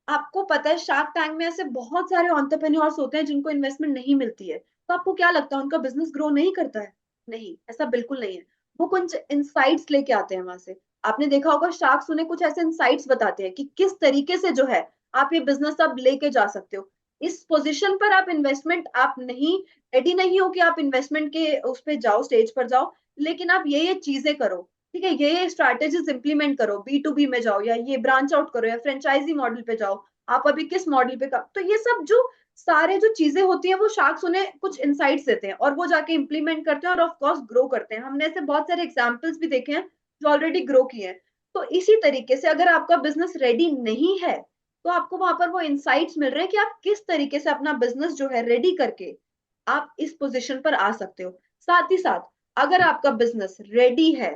आपको पता है शार्क टैंक में ऐसे बहुत सारे एंटरप्रेन्योर्स होते हैं जिनको इन्वेस्टमेंट नहीं मिलती है। तो आपको क्या लगता है उनका बिजनेस ग्रो नहीं करता है? नहीं, ऐसा बिल्कुल नहीं है। वो कुछ इंसाइट्स लेके आते हैं वहां से। आपने देखा होगा शार्क्स उन्हें कुछ ऐसे इंसाइट्स बताते हैं कि किस तरीके से जो है आप ये बिजनेस अब लेके जा सकते हो। इस पोजीशन पर आप इन्वेस्टमेंट, आप नहीं रेडी नहीं हो कि आप इन्वेस्टमेंट के उस पे जाओ, स्टेज पर जाओ, लेकिन आप ये चीजें करो, ठीक है, ये स्ट्रैटेजीज इंप्लीमेंट करो, B2B में जाओ, या ये ब्रांच आउट करो, या फ्रेंचाइजी मॉडल पे जाओ, आप अभी किस मॉडल पे काम। तो ये सब जो सारे जो चीजें होती हैं, वो शार्क्स उन्हें कुछ इनसाइट्स देते हैं और वो जाके इंप्लीमेंट करते हैं और ऑफ कोर्स ग्रो करते हैं। हमने ऐसे बहुत सारे एग्जांपल्स भी देखे हैं जो ऑलरेडी ग्रो किए हैं। तो इसी तरीके से अगर आपका बिजनेस रेडी नहीं है तो आपको वहां पर वो इनसाइट्स मिल रहे हैं कि आप किस तरीके से अपना बिजनेस जो है रेडी करके आप इस पोजीशन पर आ सकते हो। साथ ही साथ अगर आपका बिजनेस रेडी है,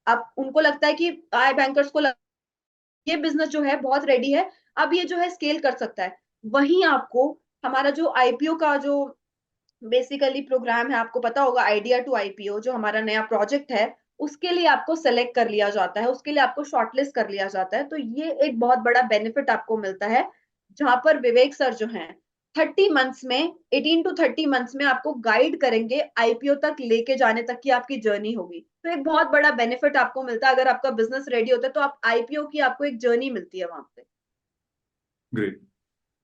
आप उनको लगता है कि आई बैंकर्स को ये बिजनेस जो है बहुत रेडी है, अब ये जो है स्केल कर सकता है, वहीं आपको हमारा जो IPO का जो बेसिकली प्रोग्राम है, आपको पता होगा आइडिया टू IPO जो हमारा नया प्रोजेक्ट है, उसके लिए आपको सेलेक्ट कर लिया जाता है, उसके लिए आपको शॉर्टलिस्ट कर लिया जाता है। तो ये एक बहुत बड़ा बेनिफिट आपको मिलता है, जहां पर विवेक सर जो हैं 30 मंथ्स में, 18 to 30 मंथ्स में आपको गाइड करेंगे IPO तक लेके जाने तक की आपकी जर्नी होगी। तो एक बहुत बड़ा बेनिफिट आपको मिलता है, अगर आपका बिजनेस रेडी होता है तो आप IPO की आपको एक जर्नी मिलती है वहां पे। ग्रेट।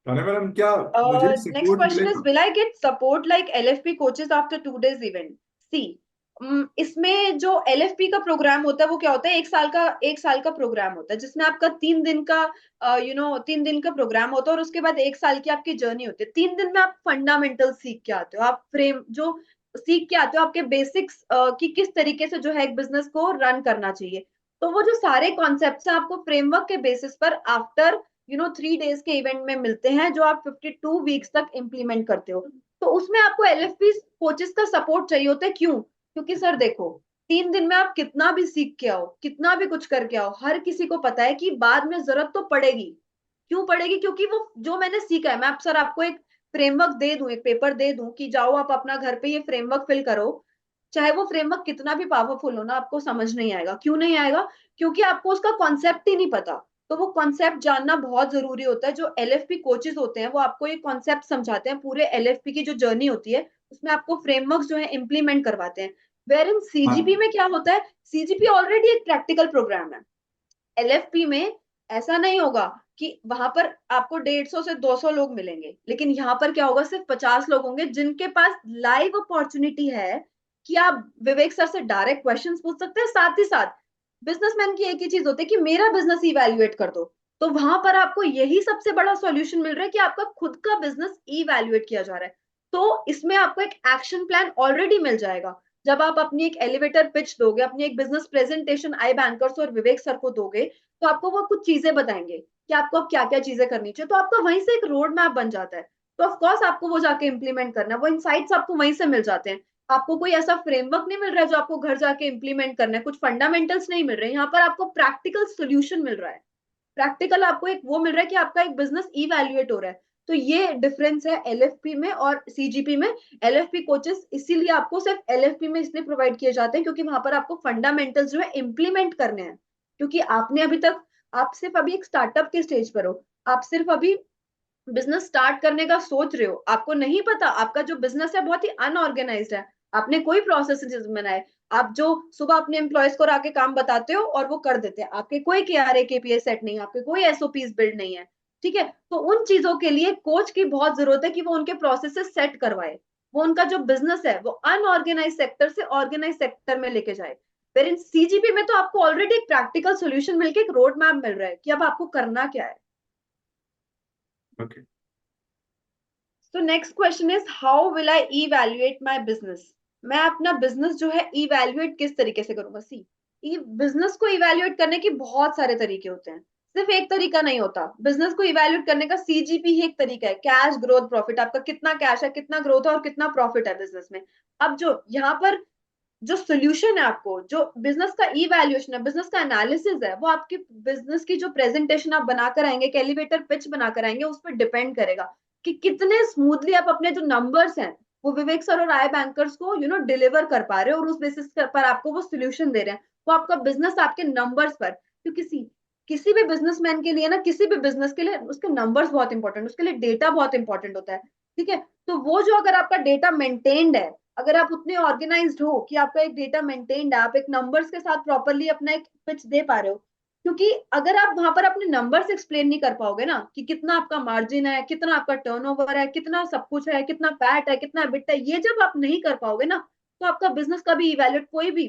ताने मैडम, क्या मुझे Next सपोर्ट question is, मिलेगा? will I get support like LFP coaches after 2 days event? See, इसमें जो LFP का प्रोग्राम होता है वो क्या होता है, एक साल का प्रोग्राम होता है, जिसमें आपका 3 दिन का 3 दिन का प्रोग्राम होता है और उसके बाद एक साल की आपकी जर्नी होती है। 3 दिन में आप फंडामेंटल सीख के आते हो, आप फ्रेम जो सीख के आते हो, आपके बेसिक्स कि किस तरीके से जो है एक बिजनेस को रन करना चाहिए। तो वो जो सारे कॉन्सेप्ट हैं आपको फ्रेमवर्क के बेसिस पर आफ्टर 3 डेज के इवेंट में मिलते हैं, जो आप 52 वीक्स तक इम्प्लीमेंट करते हो। तो उसमें आपको LFP कोचेस का सपोर्ट चाहिए होता है। क्यों? क्योंकि सर देखो, 3 दिन में आप कितना भी सीख के आओ, कितना भी कुछ करके आओ, हर किसी को पता है कि बाद में जरूरत तो पड़ेगी। क्यों पड़ेगी? क्योंकि वो जो मैंने सीखा है, मैं आप सर आपको एक फ्रेमवर्क दे दूं, एक पेपर दे दूं कि जाओ आप अपना घर पे ये फ्रेमवर्क फिल करो, चाहे वो फ्रेमवर्क कितना भी पावरफुल हो ना, आपको समझ नहीं आएगा। क्यों नहीं आएगा? क्योंकि आपको उसका कॉन्सेप्ट ही नहीं पता। तो वो कॉन्सेप्ट जानना बहुत जरूरी होता है। जो LFP कोचेस होते हैं वो आपको ये कॉन्सेप्ट समझाते हैं, पूरे LFP की जो जर्नी होती है उसमें आपको फ्रेमवर्क जो है इंप्लीमेंट करवाते हैं। वेर इन CGP हाँ। में क्या होता है, CGP ऑलरेडी एक प्रैक्टिकल प्रोग्राम है। LFP में ऐसा नहीं होगा। कि वहां पर आपको 150 से 200 लोग मिलेंगे, लेकिन यहाँ पर क्या होगा, सिर्फ 50 लोग होंगे जिनके पास लाइव अपॉर्चुनिटी है कि आप विवेक सर से डायरेक्ट क्वेश्चंस पूछ सकते हैं। साथ ही साथ बिजनेसमैन की एक ही चीज होती है कि मेरा बिजनेस इवैल्यूएट कर दो। तो वहां पर आपको यही सबसे बड़ा सॉल्यूशन मिल रहा है कि आपका खुद का बिजनेस इवैल्यूएट किया जा रहा है। तो इसमें आपको एक एक्शन प्लान ऑलरेडी मिल जाएगा। जब आप अपनी एक एलिवेटर पिच दोगे, अपनी एक बिजनेस प्रेजेंटेशन आई बैंकर्स और विवेक सर को दोगे, तो आपको वो कुछ चीजें बताएंगे कि आपको अब क्या क्या चीजें करनी चाहिए। तो आपका वहीं से एक रोड मैप बन जाता है। तो ऑफ कोर्स आपको वो जाके इंप्लीमेंट करना है, वो इनसाइट्स आपको वहीं से मिल जाते हैं। आपको कोई ऐसा फ्रेमवर्क नहीं मिल रहा है जो आपको घर जाके इंप्लीमेंट करना है, कुछ फंडामेंटल्स नहीं मिल रहे हैं, यहाँ पर आपको प्रैक्टिकल सोल्यूशन मिल रहा है। प्रैक्टिकल आपको एक वो मिल रहा है कि आपका एक बिजनेस इवैल्यूएट हो रहा है। तो ये डिफरेंस है एलएफपी में और सीजीपी में। एलएफपी कोचेस इसीलिए आपको सिर्फ एलएफपी में इसलिए प्रोवाइड किए जाते हैं क्योंकि वहां पर आपको फंडामेंटल्स जो है इंप्लीमेंट करने हैं। क्योंकि आपने अभी तक, आप सिर्फ अभी एक स्टार्टअप के स्टेज पर हो, आप सिर्फ अभी बिजनेस स्टार्ट करने का सोच रहे हो, आपको नहीं पता, आपका जो बिजनेस है बहुत ही अनऑर्गेनाइज्ड है, आपने कोई प्रोसेस बनाए, आप जो सुबह अपने एम्प्लॉयज को आके काम बताते हो और वो कर देते हैं, आपके कोई केआरए केपीए सेट नहीं है, आपके कोई एसओपीज बिल्ड नहीं है। ठीक है, तो उन चीजों के लिए कोच की बहुत जरूरत है कि वो उनके प्रोसेसेस सेट करवाए, वो उनका जो बिजनेस है वो अनऑर्गेनाइज सेक्टर से ऑर्गेनाइज सेक्टर में लेके जाए। फिर इन सीजीपी में तो आपको ऑलरेडी एक प्रैक्टिकल सोल्यूशन मिलके एक रोड मैप मिल रहा है कि अब आपको करना क्या है। ओके। तो next question is how will I evaluate my business. मैं अपना बिजनेस जो है इवैल्यूएट किस तरीके से करूंगा। सी, बिजनेस को इवैल्यूएट करने के बहुत सारे तरीके होते हैं, सिर्फ एक तरीका नहीं होता बिजनेस को इवैल्यूएट करने का। सीजीपी ही एक तरीका है, कैश ग्रोथ प्रॉफिट, आपका कितना कैश है, कितना ग्रोथ है और कितना प्रॉफिट है बिजनेस में। अब जो यहाँ पर जो सोल्यूशन है, आपको जो बिजनेस का इवैल्यूएशन है, बिजनेस का एनालिसिस है, वो आपकी बिजनेस की जो प्रेजेंटेशन आप बनाकर आएंगे, एक एलिवेटर पिच बनाकर आएंगे, उस पर डिपेंड करेगा कि कितने स्मूथली आप अपने जो नंबर्स हैं वो विवेक सर और आई बैंकर्स को डिलीवर कर पा रहे हो, और उस बेसिस पर आपको वो सोल्यूशन दे रहे हैं। वो आपका बिजनेस आपके नंबर्स पर, क्योंकि किसी भी बिजनेसमैन के लिए ना, किसी भी बिजनेस के लिए उसके नंबर्स बहुत इंपॉर्टेंट, उसके लिए डेटा बहुत इंपॉर्टेंट होता है। ठीक है, तो वो जो अगर आपका डेटा मेंटेन्ड है, अगर आप उतने ऑर्गेनाइज्ड हो कि आपका एक डेटा मेंटेन्ड है, आप एक नंबर्स के साथ प्रॉपरली अपना एक पिच दे पा रहे हो। क्योंकि अगर आप वहां पर अपने नंबर्स एक्सप्लेन नहीं कर पाओगे ना कि कितना आपका मार्जिन है, कितना आपका टर्नओवर है, कितना सब कुछ है, कितना पैट है, कितना बिट है, ये जब आप नहीं कर पाओगे ना, तो आपका बिजनेस कभी इवैल्यूएट, कोई भी,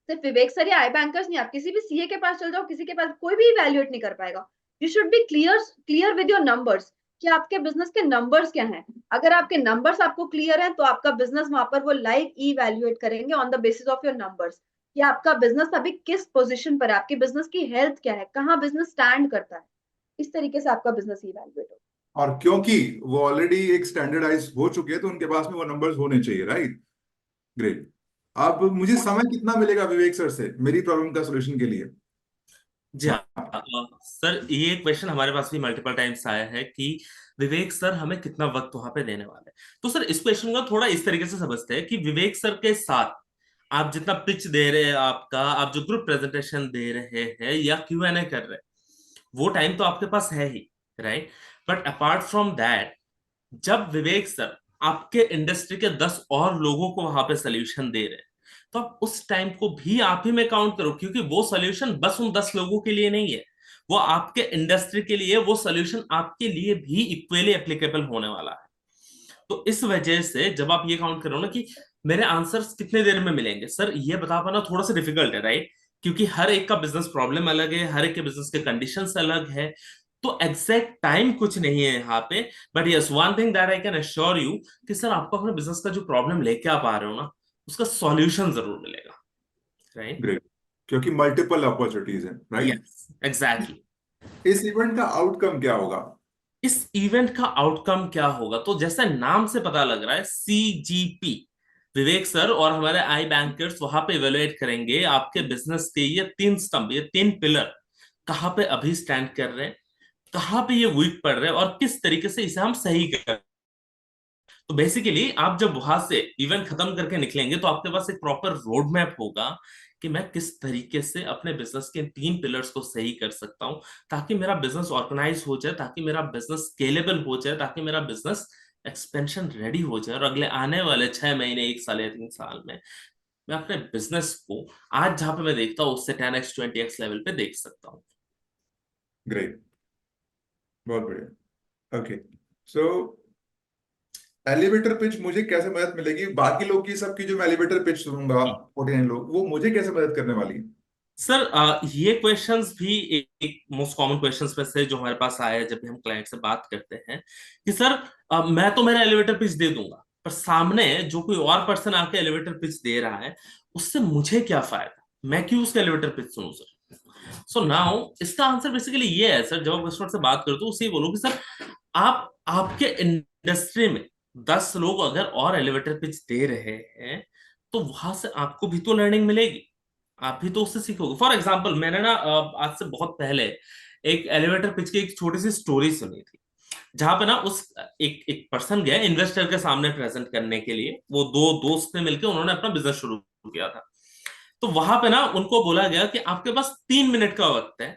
सिर्फ विवेक सर या आई बैंकर्स नहीं, आप किसी भी सीए के पास चल जाओ, किसी के पास, कोई भी इवैल्यूएट नहीं कर पाएगा। You should be clear, clear with your numbers कि आपके बिजनेस के नंबर्स क्या हैं। अगर आपके नंबर्स आपको क्लियर हैं तो आपका बिजनेस वहां पर वो लाइव इवैल्यूएट करेंगे on the basis of your numbers कि आपका बिजनेस अभी किस पोजीशन पर है, आपके बिजनेस की हेल्थ क्या है, कहाँ बिजनेस स्टैंड करता है। इस तरीके से आपका बिजनेस इवैल्यूएट हो। और क्योंकि वो ऑलरेडी एक स्टैंडर्डाइज हो चुके हैं तो उनके पास में वो नंबर्स होने चाहिए, राइट। ग्रेट। अब मुझे समय कितना मिलेगा विवेक सर से मेरी प्रॉब्लम का सोल्यूशन के लिए? जी हाँ। सर ये क्वेश्चन हमारे पास भी मल्टीपल टाइम्स आया है कि विवेक सर हमें कितना वक्त वहां पे देने वाले हैं। तो सर इस क्वेश्चन को थोड़ा इस तरीके से समझते हैं कि विवेक सर के साथ आप जितना पिच दे रहे हैं, आपका आप जो ग्रुप प्रेजेंटेशन दे रहे हैं या Q&A कर रहे हैं, वो टाइम तो आपके पास है ही, right. But apart from that, जब विवेक सर आपके इंडस्ट्री के 10 और लोगों को वहां पे सोल्यूशन दे रहे हैं, तो आप उस टाइम को भी आप ही में काउंट करो, क्योंकि वो सोल्यूशन बस उन 10 लोगों के लिए नहीं है, वो आपके इंडस्ट्री के लिए, वो सोल्यूशन आपके लिए भी इक्वली एप्लीकेबल होने वाला है। तो इस वजह से जब आप ये काउंट करो ना कि मेरे आंसर्स कितने देर में मिलेंगे, सर ये बता पाना थोड़ा सा डिफिकल्ट है, राइट। क्योंकि हर एक का बिजनेस प्रॉब्लम अलग है, हर एक के बिजनेस के कंडीशंस अलग है। तो एग्जैक्ट टाइम कुछ नहीं है यहाँ पे। But yes, one thing that I can assure you कि सर आपको अपने बिजनेस का जो प्रॉब्लम लेके आप आ रहे हो ना, उसका सॉल्यूशन जरूर मिलेगा, राइट। ग्रेट। क्योंकि मल्टीपल अपॉर्चुनिटीज हैं, राइट। Yes, exactly. इस इवेंट का आउटकम क्या होगा? इस इवेंट का आउटकम क्या होगा, तो जैसा नाम से पता लग रहा है, सीजीपी, विवेक सर और हमारे आई बैंकर्स वहां पे इवेलुएट करेंगे आपके बिजनेस के ये तीन स्तंभ, ये तीन पिलर, कहाँ पे अभी स्टैंड कर रहे हैं, कहाँ पे ये वीक पड़ रहे हैं और किस तरीके से इसे हम सही कर। तो बेसिकली आप जब वहां से इवेंट खत्म करके निकलेंगे तो आपके पास एक प्रॉपर रोड मैप होगा कि मैं किस तरीके से अपने बिजनेस के तीन पिलर्स को सही कर सकता हूं, ताकि मेरा बिजनेस ऑर्गेनाइज हो जाए, ताकि मेरा बिजनेस स्केलेबल हो जाए, ताकि मेरा बिजनेस एक्सपेंशन रेडी हो जाए, और अगले आने वाले 6 महीने, 1 साल या 3 साल में मैं अपने बिजनेस को आज जहां पे मैं देखता हूँ उससे 10x 20x लेवल पे देख सकता हूँ। ग्रेट। बहुत बढ़िया। ओके, सो एलिवेटर पिच मुझे कैसे मदद मिलेगी, बाकी लोग की सबकी जो मैं एलिवेटर पिच सुनूंगा 49 लोग, वो मुझे कैसे मदद करने वाली है? सर ये क्वेश्चंस भी एक मोस्ट कॉमन क्वेश्चंस में से जो हमारे पास आया है जब भी हम क्लाइंट से बात करते हैं कि सर मैं तो मेरा एलिवेटर पिच दे दूंगा, पर सामने जो कोई और पर्सन आके एलिवेटर पिच दे रहा है उससे मुझे क्या फायदा, मैं क्यों उसका एलिवेटर पिच सुनूं सर। सो नाउ इसका आंसर बेसिकली ये है सर, जब आप कस्टमर से बात करते हो उसे ही बोलो कि सर आप आपके इंडस्ट्री में 10 लोग अगर और एलिवेटर पिच दे रहे हैं तो वहां से आपको भी तो लर्निंग मिलेगी, आप भी तो उससे सीखोगे। फॉर एग्जाम्पल मैंने ना आज से बहुत पहले एक एलिवेटर पिच की एक छोटी सी स्टोरी सुनी थी, जहां पे ना उस एक एक पर्सन गया इन्वेस्टर के सामने प्रेजेंट करने के लिए, वो दो दोस्त ने मिलकर उन्होंने अपना बिजनेस शुरू किया था। तो वहां पे ना उनको बोला गया कि आपके पास 3 मिनट का वक्त है,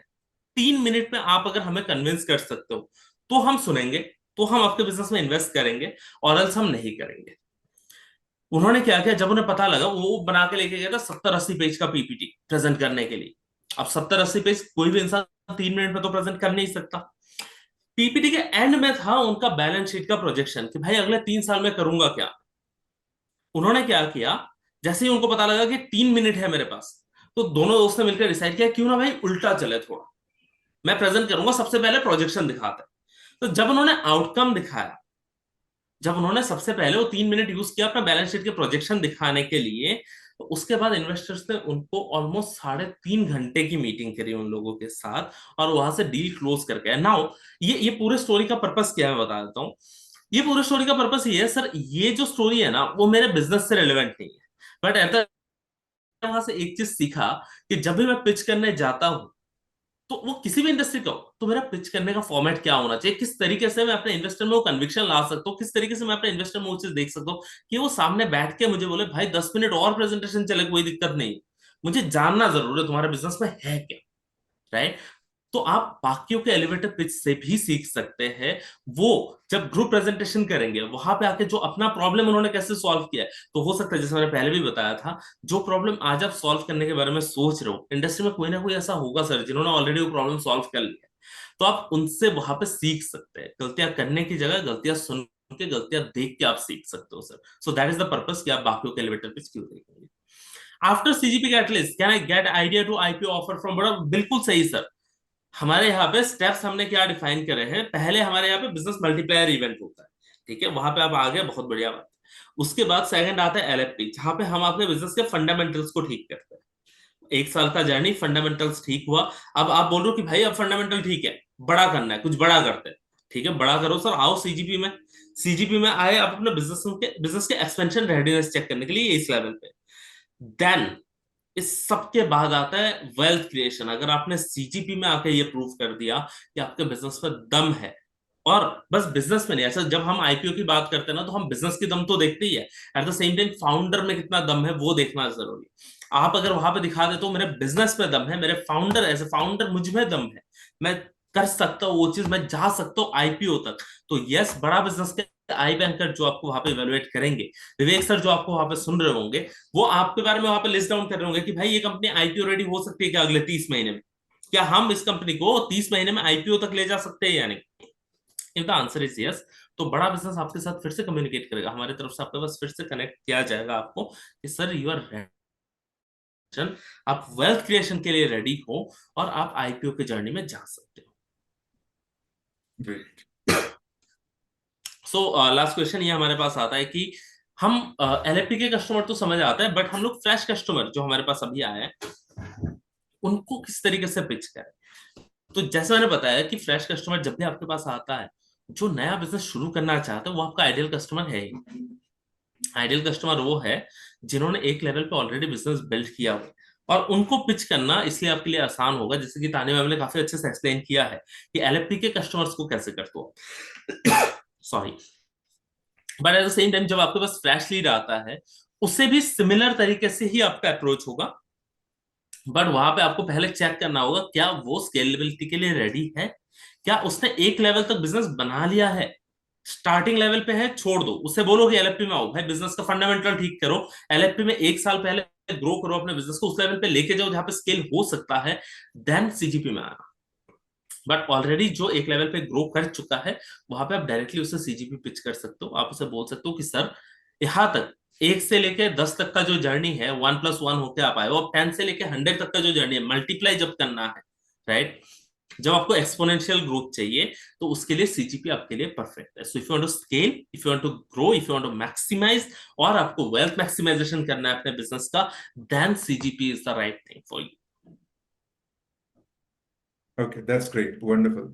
3 मिनट में आप अगर हमें कन्विंस कर सकते हो तो हम सुनेंगे, तो हम आपके बिजनेस में इन्वेस्ट करेंगे, और एल्स हम नहीं करेंगे। उन्होंने क्या किया, जब उन्हें पता लगा, वो बना के लेके गया था 70-80 पेज का पीपीटी प्रेजेंट करने के लिए। अब 70-80 पेज कोई भी इंसान 3 मिनट में तो प्रेजेंट कर नहीं सकता। पीपीटी के एंड में था उनका बैलेंस शीट का प्रोजेक्शन कि भाई अगले 3 साल में करूंगा क्या। उन्होंने क्या किया, जैसे ही उनको पता लगा कि 3 मिनट है मेरे पास, तो दोनों दोस्त ने मिलकर डिसाइड किया क्यों ना भाई उल्टा चले थोड़ा, मैं प्रेजेंट करूंगा सबसे पहले प्रोजेक्शन दिखाता है। तो जब उन्होंने आउटकम दिखाया, जब उन्होंने सबसे पहले वो 3 मिनट यूज किया अपना बैलेंस शीट के प्रोजेक्शन दिखाने के लिए, तो उसके बाद इन्वेस्टर्स ने उनको ऑलमोस्ट 3.5 घंटे की मीटिंग करी उन लोगों के साथ, और वहां से डील क्लोज करके आए। नाउ ये पूरे स्टोरी का पर्पस क्या है मैं बता देता हूँ। ये पूरे स्टोरी का पर्पस ये है सर, ये जो स्टोरी है ना वो मेरे बिजनेस से रिलेवेंट नहीं है, बट एट वहां से एक चीज सीखा कि जब भी मैं पिच करने जाता हूं, तो वो किसी भी इंडस्ट्री का हो, तो मेरा पिच करने का फॉर्मेट क्या होना चाहिए, किस तरीके से मैं अपने इन्वेस्टर में वो कन्विक्शन ला सकता हूँ, किस तरीके से मैं अपने इन्वेस्टर में वो चीज देख सकता हूँ कि वो सामने बैठ के मुझे बोले भाई 10 मिनट और प्रेजेंटेशन चले कोई दिक्कत नहीं, मुझे जानना जरूर है तुम्हारे बिजनेस में है क्या, राइट। तो आप बाकियों के एलिवेटर पिच से भी सीख सकते हैं। वो जब ग्रुप प्रेजेंटेशन करेंगे वहां पे आके जो अपना प्रॉब्लम उन्होंने कैसे सॉल्व किया है, तो हो सकता है जैसे मैंने पहले भी बताया था, जो प्रॉब्लम आज आप सॉल्व करने के बारे में सोच रहे हो, इंडस्ट्री में कोई ना कोई ऐसा होगा सर जिन्होंने ऑलरेडी वो प्रॉब्लम सॉल्व कर लिया है। तो आप उनसे वहां पे सीख सकते हैं, गलतियां करने की जगह गलतियां सुन के, गलतियां देख के आप सीख सकते हो sir. So that is the purpose कि आप बाकियों के एलिवेटर पिच क्यों देखेंगे। After CGP catalyst can I get idea to IPO offer from बड़ा, बिल्कुल सही सर। हमारे यहाँ पे स्टेप्स हमने क्या डिफाइन करे हैं, पहले हमारे यहाँ पे बिजनेस मल्टीप्लायर इवेंट होता है, ठीक है, वहां पे आप आ गए बहुत बढ़िया बात। उसके बाद सेकंड आता है एलएफपी, जहां पे हम अपने बिजनेस के फंडामेंटल्स को ठीक करते हैं। 1 साल का जर्नी, फंडामेंटल्स ठीक हुआ। अब आप बोल रहे हो कि भाई अब फंडामेंटल ठीक है, बड़ा करना है, कुछ बड़ा करते हैं, ठीक है बड़ा करो सर, आओ सीजीपी में। सीजीपी में आए आप अपने बिजनेस के एक्सपेंशन रेडीनेस चेक करने के लिए इस लेवल पे। देन इस सबके बाद आता है वेल्थ क्रिएशन। अगर आपने सीजीपी में आके ये प्रूव कर दिया कि आपके बिजनेस में दम है, और बस बिजनेस में नहीं, ऐसा जब हम आईपीओ की बात करते हैं ना तो हम बिजनेस की दम तो देखते ही है, at the same time founder में कितना दम है वो देखना जरूरी है। आप अगर वहां पे दिखा दे तो मेरे बिजनेस में दम है, मेरे फाउंडर एज ए फाउंडर मुझ में दम है, मैं कर सकता हूँ वो चीज, मैं जा सकता हूँ आईपीओ तक, तो यस बड़ा बिजनेस के आई बैंकर जो आपको वहां पे इवेलुएट करेंगे, विवेक सर जो आपको वहां पे सुन रहे होंगे, वो आपके बारे में वहां पे लिस्ट डाउन कर रहे होंगे कि भाई ये कंपनी आईपीओ रेडी हो सकती है क्या अगले 30 महीने में, क्या हम इस कंपनी को 30 महीने में आईपीओ तक ले जा सकते हैं या नहीं। If the answer is yes, तो बड़ा बिजनेस आपके साथ फिर से कम्युनिकेट करेगा, हमारी तरफ से आपके पास फिर से कनेक्ट किया जाएगा आपको कि सर यू आर रेडी, आप वेल्थ क्रिएशन के लिए रेडी हो और आप आईपीओ की जर्नी में जा सकते हो। ग्रेट। सो लास्ट क्वेश्चन ये हमारे पास आता है कि हम एलएपी के कस्टमर तो समझ आता है, बट हम लोग फ्रेश कस्टमर जो हमारे पास अभी आए हैं उनको किस तरीके से पिच करें। तो जैसे मैंने बताया कि फ्रेश कस्टमर जब भी आपके पास आता है, जो नया बिजनेस शुरू करना चाहता है वो आपका आइडियल कस्टमर है ही। आइडियल कस्टमर वो है जिन्होंने एक लेवल पे ऑलरेडी बिजनेस बिल्ड किया हो, और उनको पिच करना इसलिए आपके लिए आसान होगा, जैसे कि ताने मैम ने काफी अच्छे से एक्सप्लेन किया है कि एलएफपी के कस्टमर्स को कैसे करते हो। Sorry, but at the same time जब आपके पास फ्लैश लीड आता है उससे भी सिमिलर तरीके से ही आपका अप्रोच होगा, बट वहां पे आपको पहले चेक करना होगा क्या वो स्केलेबिलिटी के लिए रेडी है, क्या उसने एक लेवल तक बिजनेस बना लिया है, स्टार्टिंग लेवल पे है छोड़ दो, उससे बोलो कि एलएफपी में आओ भाई बिजनेस का फंडामेंटल ठीक करो, एलएफपी में 1 साल पहले ग्रो करो अपने बिजनेस को, उस लेवल पे लेके जाओ जहां पे स्केल हो सकता है, देन सीजीपी में आना। बट ऑलरेडी जो एक लेवल पे ग्रो कर चुका है, वहां पे आप डायरेक्टली उसे सीजीपी पिच कर सकते हो। आप उसे बोल सकते हो कि सर, यहाँ तक 1 से लेके 10 तक का जो जर्नी है, 1+1 होके आप आए हो, अब 10 से लेके 100 तक का जो जर्नी है, मल्टीप्लाई जब करना है, राइट, जब आपको एक्सपोनेंशियल ग्रोथ चाहिए, तो उसके लिए सीजीपी आपके लिए परफेक्ट है। So if you want to scale, if you want to grow, if you want to maximize, और आपको वेल्थ मैक्सिमाइजेशन करना है अपने बिजनेस का, then CGP is the right thing for you. Okay, that's great, wonderful.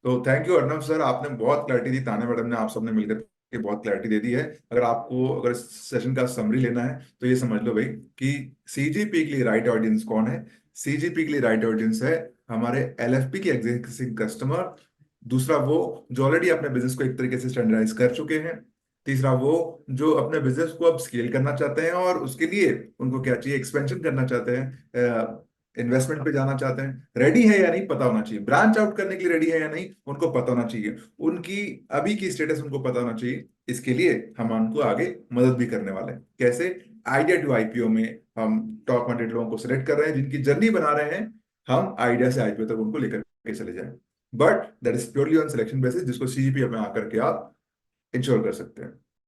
तो thank you Arnab sir, आपने बहुत clarity दी, ताना मैडम ने, आप सबने मिलकर के बहुत क्लैरिटी दे दी है। अगर इस सेशन का समरी लेना है तो ये समझ लो भाई कि सीजीपी के लिए राइट ऑडियंस कौन है। सीजीपी के लिए राइट ऑडियंस है हमारे एलएफपी के एग्जिस्टिंग कस्टमर। दूसरा, वो जो ऑलरेडी अपने बिजनेस को एक तरीके से स्टैंडर्डाइज कर चुके हैं। तीसरा, वो जो अपने बिजनेस को अब स्केल करना चाहते हैं और उसके लिए उनको क्या चाहिए, एक्सपेंशन करना चाहते हैं, इन्वेस्टमेंट पे जाना चाहते हैं, रेडी है या नहीं पता होना चाहिए, ब्रांच आउट करने के लिए रेडी है या नहीं उनको पता होना चाहिए, उनकी अभी की स्टेटस उनको पता होना चाहिए। इसके लिए हम उनको आगे मदद भी करने वाले हैं। कैसे? आइडिया टू आईपीओ में हम टॉप 100 लोगों को सिलेक्ट कर रहे हैं, जिनकी जर्नी बना रहे हैं। हम आइडिया से आईपीओ तक उनको लेकर के चले जाएं, but that is purely on selection basis, जिसको सीजीपी में आकर के आप इंश्योर कर सकते हैं।